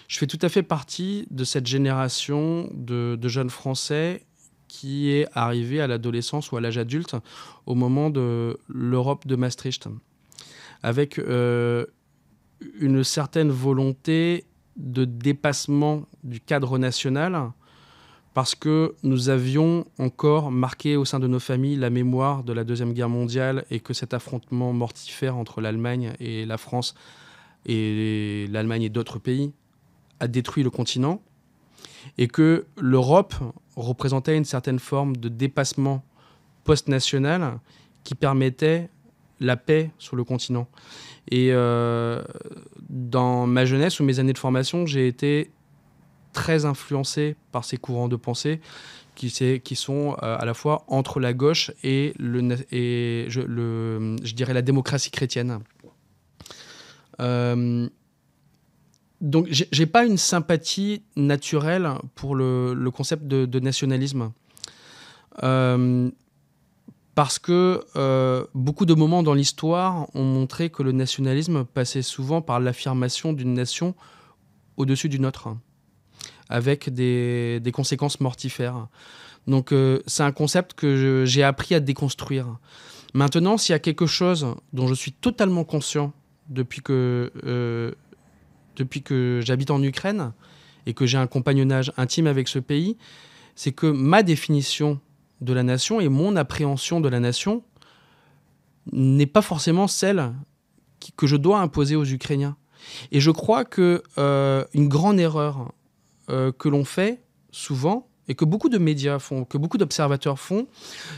Je fais tout à fait partie de cette génération de jeunes Français qui est arrivée à l'adolescence ou à l'âge adulte au moment de l'Europe de Maastricht, avec une certaine volonté de dépassement du cadre national, parce que nous avions encore marqué au sein de nos familles la mémoire de la Deuxième Guerre mondiale, et que cet affrontement mortifère entre l'Allemagne et la France, et l'Allemagne et d'autres pays, a détruit le continent, et que l'Europe représentait une certaine forme de dépassement post-national qui permettait la paix sur le continent. Et dans ma jeunesse ou mes années de formation, j'ai été très influencé par ces courants de pensée qui sont à la fois entre la gauche et je dirais la démocratie chrétienne. Donc j'ai pas une sympathie naturelle pour le concept de nationalisme, parce que beaucoup de moments dans l'histoire ont montré que le nationalisme passait souvent par l'affirmation d'une nation au-dessus d'une autre, avec des conséquences mortifères. Donc c'est un concept que j'ai appris à déconstruire. Maintenant, s'il y a quelque chose dont je suis totalement conscient depuis que j'habite en Ukraine et que j'ai un compagnonnage intime avec ce pays, c'est que ma définition de la nation et mon appréhension de la nation n'est pas forcément celle que je dois imposer aux Ukrainiens. Et je crois que une grande erreur que l'on fait souvent, et que beaucoup de médias font, que beaucoup d'observateurs font,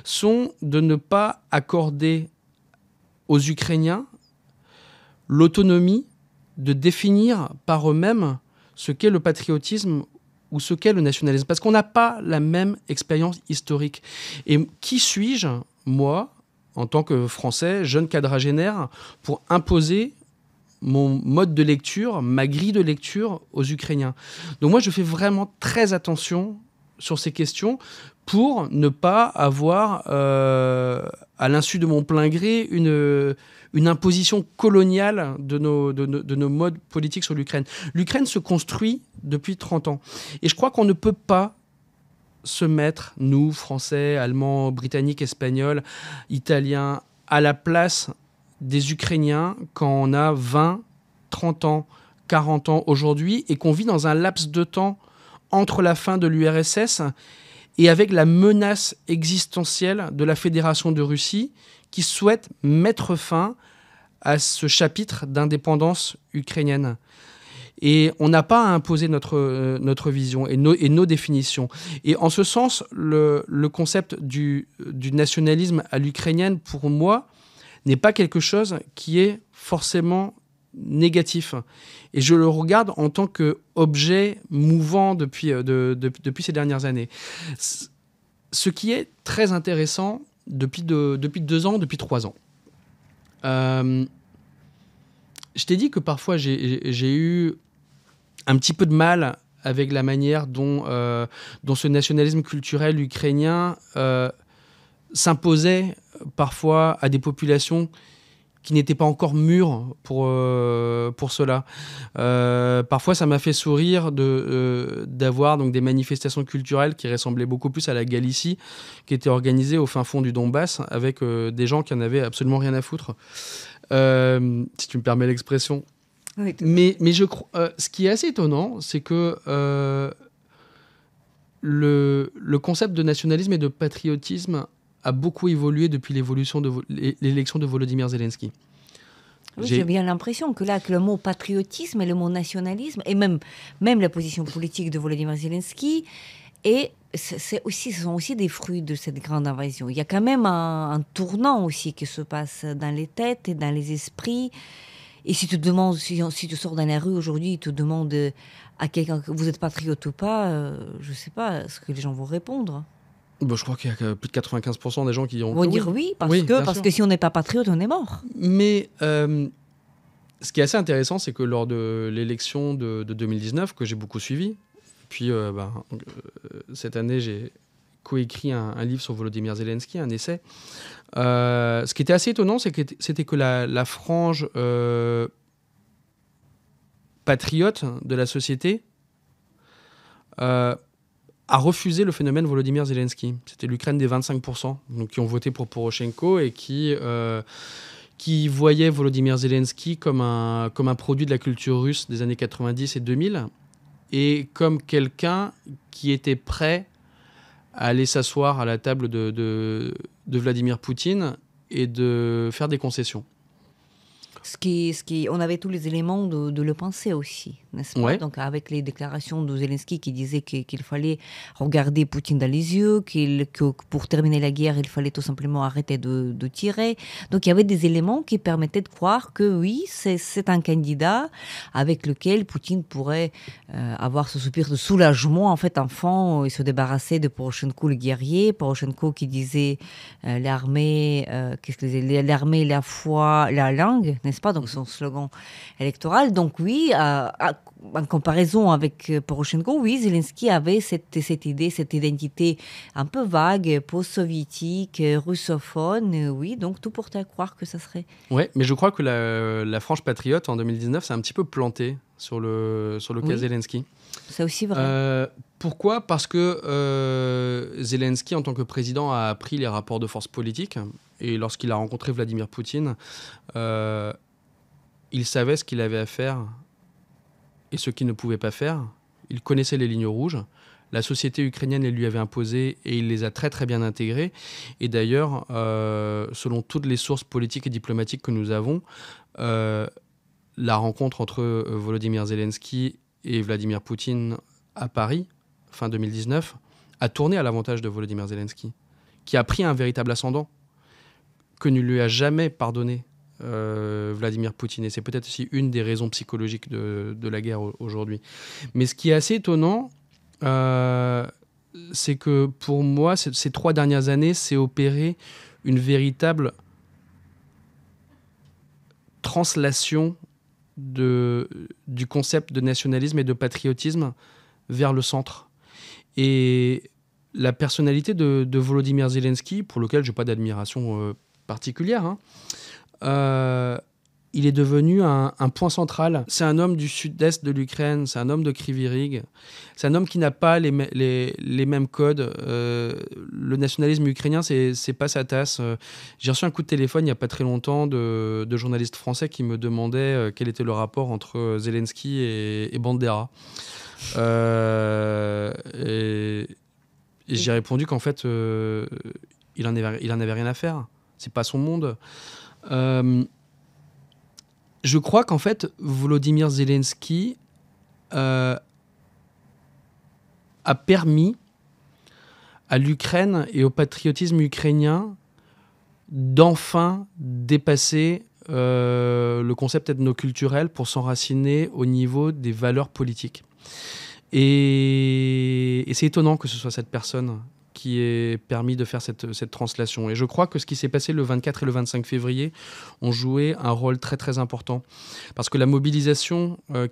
sont de ne pas accorder aux Ukrainiens l'autonomie de définir par eux-mêmes ce qu'est le patriotisme ou ce qu'est le nationalisme. Parce qu'on n'a pas la même expérience historique. Et qui suis-je, moi, en tant que Français, jeune quadragénaire, pour imposer mon mode de lecture, ma grille de lecture aux Ukrainiens? Donc moi, je fais vraiment très attention sur ces questions pour ne pas avoir, à l'insu de mon plein gré, une imposition coloniale de nos modes politiques sur l'Ukraine. L'Ukraine se construit depuis 30 ans. Et je crois qu'on ne peut pas se mettre, nous, Français, Allemands, Britanniques, Espagnols, Italiens, à la place des Ukrainiens quand on a 20, 30 ans, 40 ans aujourd'hui, et qu'on vit dans un laps de temps entre la fin de l'URSS et avec la menace existentielle de la Fédération de Russie qui souhaite mettre fin à ce chapitre d'indépendance ukrainienne. Et on n'a pas à imposer notre vision et nos définitions. Et en ce sens, le concept du nationalisme à l'ukrainienne, pour moi, n'est pas quelque chose qui est forcément négatif. Et je le regarde en tant qu'objet mouvant depuis ces dernières années. Ce qui est très intéressant depuis 2 ans, depuis 3 ans. Je t'ai dit que parfois j'ai eu un petit peu de mal avec la manière dont ce nationalisme culturel ukrainien s'imposait parfois à des populations qui n'étaient pas encore mûres pour cela. Parfois, ça m'a fait sourire d'avoir donc des manifestations culturelles qui ressemblaient beaucoup plus à la Galicie, qui étaient organisées au fin fond du Donbass, avec des gens qui en avaient absolument rien à foutre, si tu me permets l'expression. Oui, Mais je crois, ce qui est assez étonnant, c'est que le concept de nationalisme et de patriotisme a beaucoup évolué depuis l'élection de Volodymyr Zelensky. Oui, j'ai bien l'impression que là, que le mot patriotisme et le mot nationalisme, et même la position politique de Volodymyr Zelensky, ce sont aussi des fruits de cette grande invasion. Il y a quand même un tournant aussi qui se passe dans les têtes et dans les esprits. Et si tu sors dans la rue aujourd'hui, tu te demandes à quelqu'un que vous êtes patriote ou pas, je ne sais pas ce que les gens vont répondre. Bon, je crois qu'il y a plus de 95% des gens qui vont dire oui, parce que si on n'est pas patriote, on est mort. Mais ce qui est assez intéressant, c'est que lors de l'élection de 2019, que j'ai beaucoup suivi, puis cette année, j'ai coécrit un livre sur Volodymyr Zelensky, un essai. Ce qui était assez étonnant, c'était que la frange patriote de la société a refusé le phénomène Volodymyr Zelensky. C'était l'Ukraine des 25%, donc qui ont voté pour Poroshenko et qui voyaient Volodymyr Zelensky comme un produit de la culture russe des années 90 et 2000, et comme quelqu'un qui était prêt à aller s'asseoir à la table de Vladimir Poutine et de faire des concessions. On avait tous les éléments de le penser aussi, n'est-ce pas? Ouais. Donc avec les déclarations de Zelensky qui disait qu'il fallait regarder Poutine dans les yeux, que pour terminer la guerre, il fallait tout simplement arrêter de tirer. Donc il y avait des éléments qui permettaient de croire que oui, c'est un candidat avec lequel Poutine pourrait avoir ce soupir de soulagement, en fait, enfant, et se débarrasser de Poroshenko le guerrier. Poroshenko qui disait l'armée, l'armée, la foi, la langue, n'est-ce pas? Donc son slogan électoral. Donc oui, en comparaison avec Poroshenko, oui, Zelensky avait cette idée, cette identité un peu vague, post-soviétique, russophone. Oui, donc tout portait à croire que ça serait... Ouais, mais je crois que la frange patriote en 2019 s'est un petit peu plantée sur le cas Zelensky. C'est aussi vrai. Pourquoi ? Parce que Zelensky, en tant que président, a appris les rapports de force politiques. Et lorsqu'il a rencontré Vladimir Poutine, il savait ce qu'il avait à faire et ce qu'il ne pouvait pas faire. Il connaissait les lignes rouges. La société ukrainienne les lui avait imposées et il les a très très bien intégrées. Et d'ailleurs, selon toutes les sources politiques et diplomatiques que nous avons, la rencontre entre Volodymyr Zelensky et Vladimir Poutine à Paris, fin 2019, a tourné à l'avantage de Volodymyr Zelensky, qui a pris un véritable ascendant que ne lui a jamais pardonné Vladimir Poutine. Et c'est peut-être aussi une des raisons psychologiques de la guerre aujourd'hui. Mais ce qui est assez étonnant, c'est que pour moi, ces 3 dernières années, s'est opéré une véritable translation du concept de nationalisme et de patriotisme vers le centre. Et la personnalité de Volodymyr Zelensky, pour lequel je n'ai pas d'admiration particulière, il est devenu un point central. C'est un homme du sud-est de l'Ukraine, c'est un homme de Kryvyi Rih, c'est un homme qui n'a pas les mêmes codes. Le nationalisme ukrainien, c'est pas sa tasse. J'ai reçu un coup de téléphone il n'y a pas très longtemps de journalistes français qui me demandaient quel était le rapport entre Zelensky et Bandera. Et j'ai répondu qu'en fait, il en avait rien à faire. C'est pas son monde. Je crois qu'en fait, Volodymyr Zelensky a permis à l'Ukraine et au patriotisme ukrainien d'enfin dépasser le concept ethnoculturel pour s'enraciner au niveau des valeurs politiques. Et c'est étonnant que ce soit cette personne qui ait permis de faire cette translation. Et je crois que ce qui s'est passé le 24 et le 25 février ont joué un rôle très très important. Parce que la mobilisation dans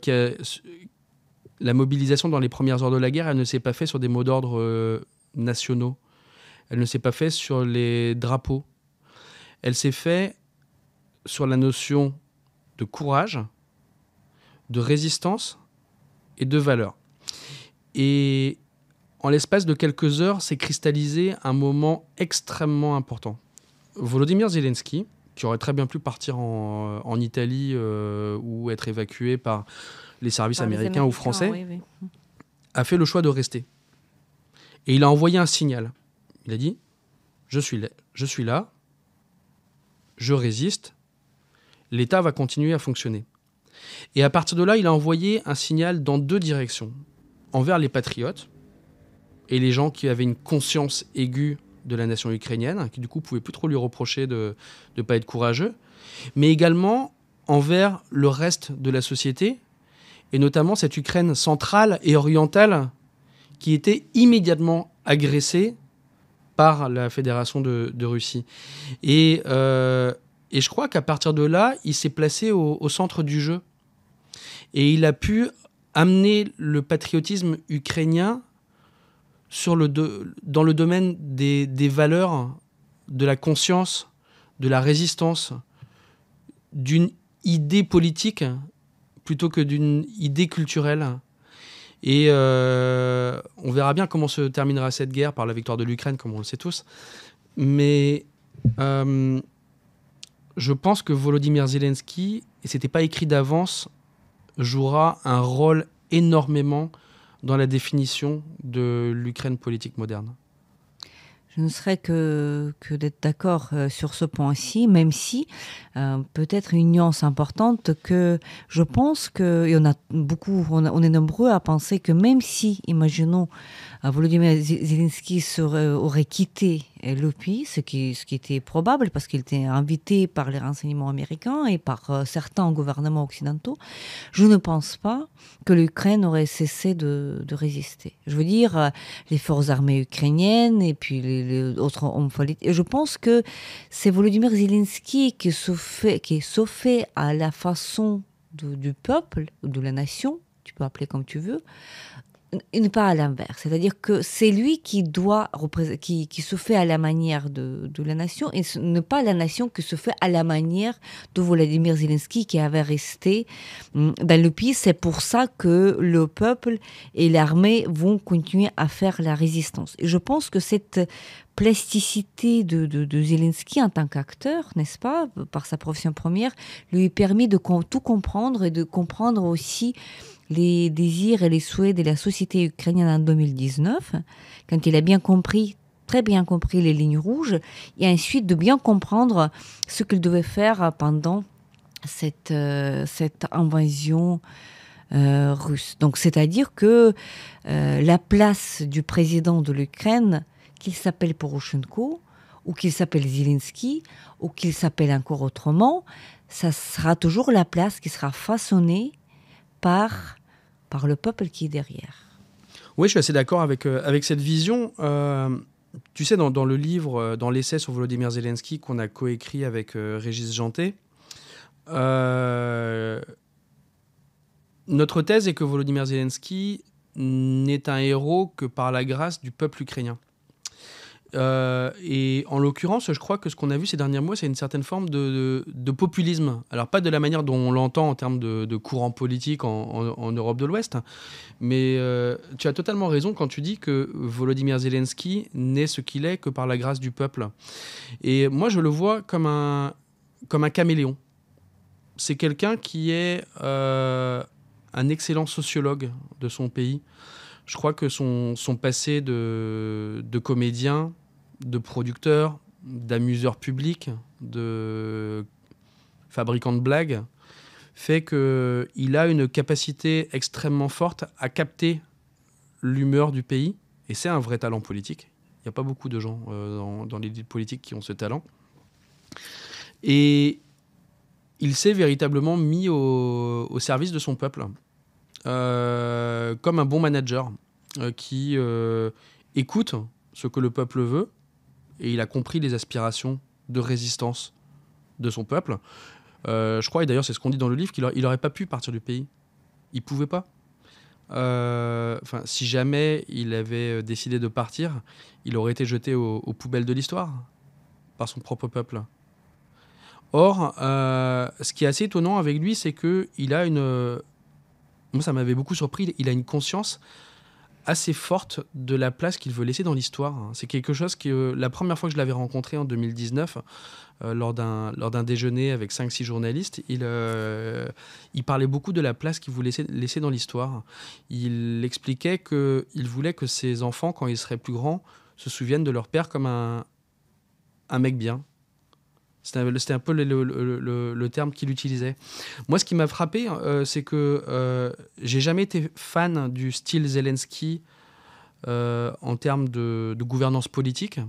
les premières heures de la guerre, elle ne s'est pas faite sur des mots d'ordre nationaux. Elle ne s'est pas faite sur les drapeaux. Elle s'est faite sur la notion de courage, de résistance et de valeur. Et en l'espace de quelques heures, s'est cristallisé un moment extrêmement important. Volodymyr Zelensky, qui aurait très bien pu partir en Italie ou être évacué par les services américains ou français, oui. a fait le choix de rester. Et il a envoyé un signal. Il a dit « Je suis là, je résiste, l'État va continuer à fonctionner ». Et à partir de là, il a envoyé un signal dans deux directions. Envers les patriotes et les gens qui avaient une conscience aiguë de la nation ukrainienne, qui du coup ne pouvaient plus trop lui reprocher de ne pas être courageux, mais également envers le reste de la société, et notamment cette Ukraine centrale et orientale qui était immédiatement agressée par la Fédération de Russie. Et je crois qu'à partir de là, il s'est placé au centre du jeu. Et il a pu amener le patriotisme ukrainien dans le domaine des valeurs, de la conscience, de la résistance, d'une idée politique plutôt que d'une idée culturelle. Et on verra bien comment se terminera cette guerre par la victoire de l'Ukraine, comme on le sait tous. Mais je pense que Volodymyr Zelensky, et ce n'était pas écrit d'avance, jouera un rôle énormément dans la définition de l'Ukraine politique moderne. Je ne serais que d'être d'accord sur ce point-ci, même si peut-être une nuance importante que je pense qu'il y en a beaucoup, on est nombreux à penser que même si, imaginons, Volodymyr Zelensky aurait quitté le pays, ce qui était probable parce qu'il était invité par les renseignements américains et par certains gouvernements occidentaux, je ne pense pas que l'Ukraine aurait cessé de résister. Je veux dire, les forces armées ukrainiennes et puis les autres hommes politiques. Et je pense que c'est Volodymyr Zelensky qui se fait à la façon du peuple, de la nation, tu peux appeler comme tu veux, et pas à l'inverse. C'est-à-dire que c'est lui qui se fait à la manière de la nation et ce n'est pas la nation qui se fait à la manière de Volodymyr Zelensky qui avait resté dans le pays. C'est pour ça que le peuple et l'armée vont continuer à faire la résistance. Et je pense que cette plasticité de Zelensky en tant qu'acteur, n'est-ce pas, par sa profession première, lui a permis de tout comprendre et de comprendre aussi les désirs et les souhaits de la société ukrainienne en 2019, quand il a très bien compris les lignes rouges, et ensuite de bien comprendre ce qu'il devait faire pendant cette invasion russe. Donc, c'est-à-dire que la place du président de l'Ukraine, qu'il s'appelle Poroshenko, ou qu'il s'appelle Zelensky, ou qu'il s'appelle encore autrement, ça sera toujours la place qui sera façonnée par le peuple qui est derrière. Oui, je suis assez d'accord avec cette vision. Tu sais, dans le livre, dans l'essai sur Volodymyr Zelensky qu'on a coécrit avec Régis Janté, notre thèse est que Volodymyr Zelensky n'est un héros que par la grâce du peuple ukrainien. Et en l'occurrence, je crois que ce qu'on a vu ces derniers mois, c'est une certaine forme de populisme. Alors pas de la manière dont on l'entend en termes de courant politique en Europe de l'Ouest, mais tu as totalement raison quand tu dis que Volodymyr Zelensky n'est ce qu'il est que par la grâce du peuple. Et moi, je le vois comme un caméléon. C'est quelqu'un qui est un excellent sociologue de son pays. Je crois que son passé de comédien, de producteur, d'amuseur public, de fabricant de blagues, fait qu'il a une capacité extrêmement forte à capter l'humeur du pays. Et c'est un vrai talent politique. Il n'y a pas beaucoup de gens dans l'élite politique qui ont ce talent. Et il s'est véritablement mis au service de son peuple. Comme un bon manager qui écoute ce que le peuple veut, et il a compris les aspirations de résistance de son peuple. Je crois, et d'ailleurs c'est ce qu'on dit dans le livre, qu'il n'aurait pas pu partir du pays. Il ne pouvait pas. Si jamais il avait décidé de partir, il aurait été jeté aux poubelles de l'histoire par son propre peuple. Or, ce qui est assez étonnant avec lui, c'est qu'il a moi, ça m'avait beaucoup surpris, il a une conscience assez forte de la place qu'il veut laisser dans l'histoire. C'est quelque chose que, la première fois que je l'avais rencontré en 2019, lors d'un déjeuner avec 5-6 journalistes, il parlait beaucoup de la place qu'il voulait laisser dans l'histoire. Il expliquait qu'il voulait que ses enfants, quand ils seraient plus grands, se souviennent de leur père comme un mec bien. C'était un peu le terme qu'il utilisait. Moi, ce qui m'a frappé, c'est que j'ai jamais été fan du style Zelensky en termes de gouvernance politique.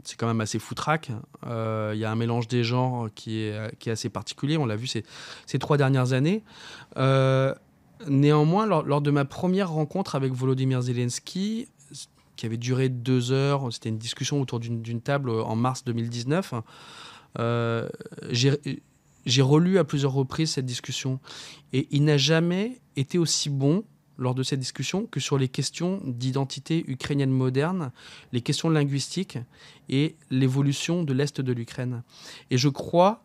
C'est quand même assez foutraque. Il y a un mélange des genres qui est assez particulier. On l'a vu ces 3 dernières années. Néanmoins, lors de ma première rencontre avec Volodymyr Zelensky, qui avait duré 2 heures, c'était une discussion autour d'une table en mars 2019, j'ai relu à plusieurs reprises cette discussion. Et il n'a jamais été aussi bon lors de cette discussion que sur les questions d'identité ukrainienne moderne, les questions linguistiques et l'évolution de l'Est de l'Ukraine. Et je crois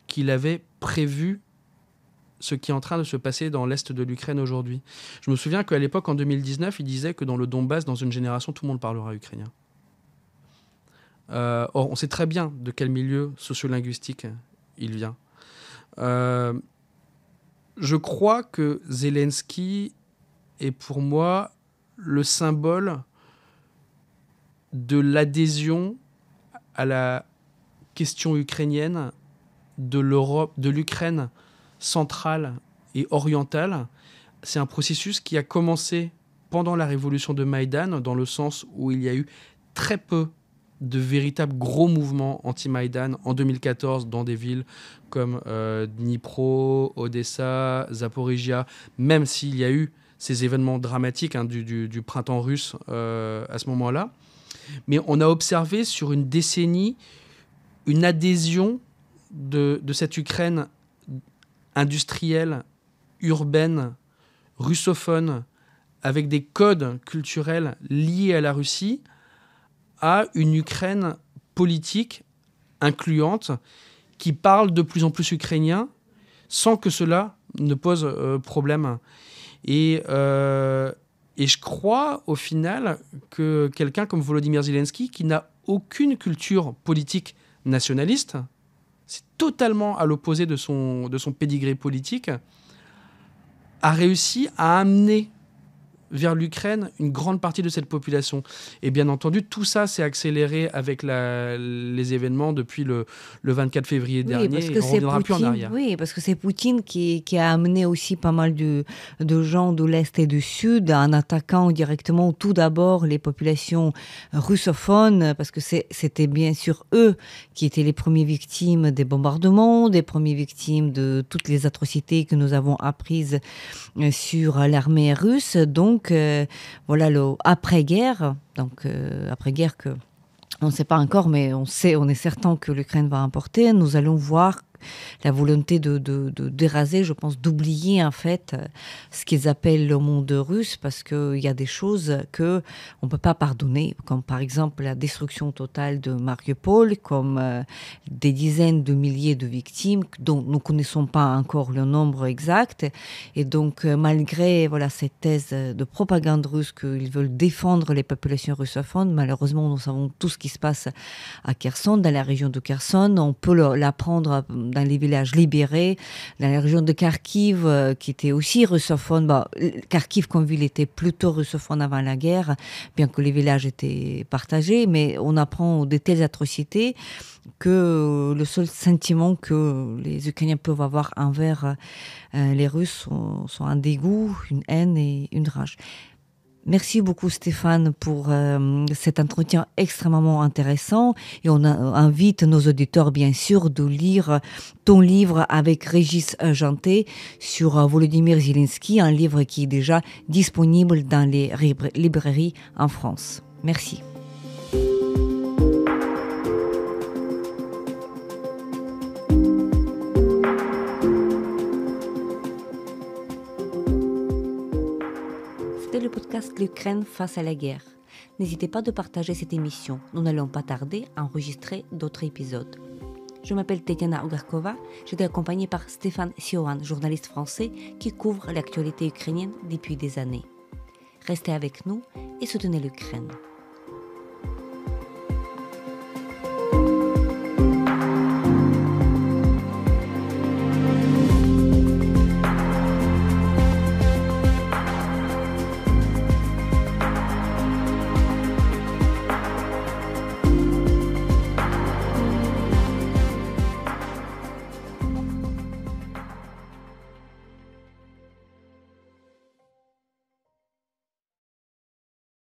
qu'il avait prévu ce qui est en train de se passer dans l'Est de l'Ukraine aujourd'hui. Je me souviens qu'à l'époque, en 2019, il disait que dans le Donbass, dans une génération, tout le monde parlera ukrainien. Or, on sait très bien de quel milieu sociolinguistique il vient. Je crois que Zelensky est pour moi le symbole de l'adhésion à la question ukrainienne de l'Europe, de l'Ukraine centrale et orientale. C'est un processus qui a commencé pendant la révolution de Maïdan, dans le sens où il y a eu très peu de véritables gros mouvements anti-Maïdan en 2014 dans des villes comme Dnipro, Odessa, Zaporizhia, même s'il y a eu ces événements dramatiques du printemps russe à ce moment-là. Mais on a observé sur une décennie une adhésion de cette Ukraine industrielle, urbaine, russophone, avec des codes culturels liés à la Russie, à une Ukraine politique, incluante, qui parle de plus en plus ukrainien, sans que cela ne pose problème. Et je crois, au final, que quelqu'un comme Volodymyr Zelensky, qui n'a aucune culture politique nationaliste, c'est totalement à l'opposé de son pédigré politique, a réussi à amener vers l'Ukraine une grande partie de cette population. Et bien entendu, tout ça s'est accéléré avec les événements depuis le 24 février dernier. Parce que on ne reviendra plus en arrière. Oui, parce que c'est Poutine qui a amené aussi pas mal de gens de l'Est et du Sud en attaquant directement tout d'abord les populations russophones, parce que c'était bien sûr eux qui étaient les premières victimes des bombardements, des premières victimes de toutes les atrocités que nous avons apprises sur l'armée russe. Donc, voilà l'après-guerre. Donc, après-guerre que on ne sait pas encore, mais on est certain que l'Ukraine va emporter. Nous allons voir la volonté d'éraser, je pense, d'oublier en fait ce qu'ils appellent le monde russe, parce qu'il y a des choses qu'on ne peut pas pardonner, comme par exemple la destruction totale de Mariupol, comme des dizaines de milliers de victimes dont nous ne connaissons pas encore le nombre exact. Et donc, malgré cette thèse de propagande russe qu'ils veulent défendre les populations russophones, malheureusement, nous savons tout ce qui se passe à Kherson, dans la région de Kherson. On peut l'apprendre dans les villages libérés, dans la région de Kharkiv, qui était aussi russophone. Kharkiv, comme ville, était plutôt russophone avant la guerre, bien que les villages étaient partagés, mais on apprend de telles atrocités que le seul sentiment que les Ukrainiens peuvent avoir envers les Russes sont un dégoût, une haine et une rage. Merci beaucoup Stéphane pour cet entretien extrêmement intéressant, et on invite nos auditeurs bien sûr de lire ton livre avec Régis Janté sur Volodymyr Zelensky, un livre qui est déjà disponible dans les librairies en France. Merci. toute l'Ukraine face à la guerre. N'hésitez pas de partager cette émission. Nous n'allons pas tarder à enregistrer d'autres épisodes. Je m'appelle Tetiana Ogarkova. J'étais accompagnée par Stéphane Siohan, journaliste français qui couvre l'actualité ukrainienne depuis des années. Restez avec nous et soutenez l'Ukraine.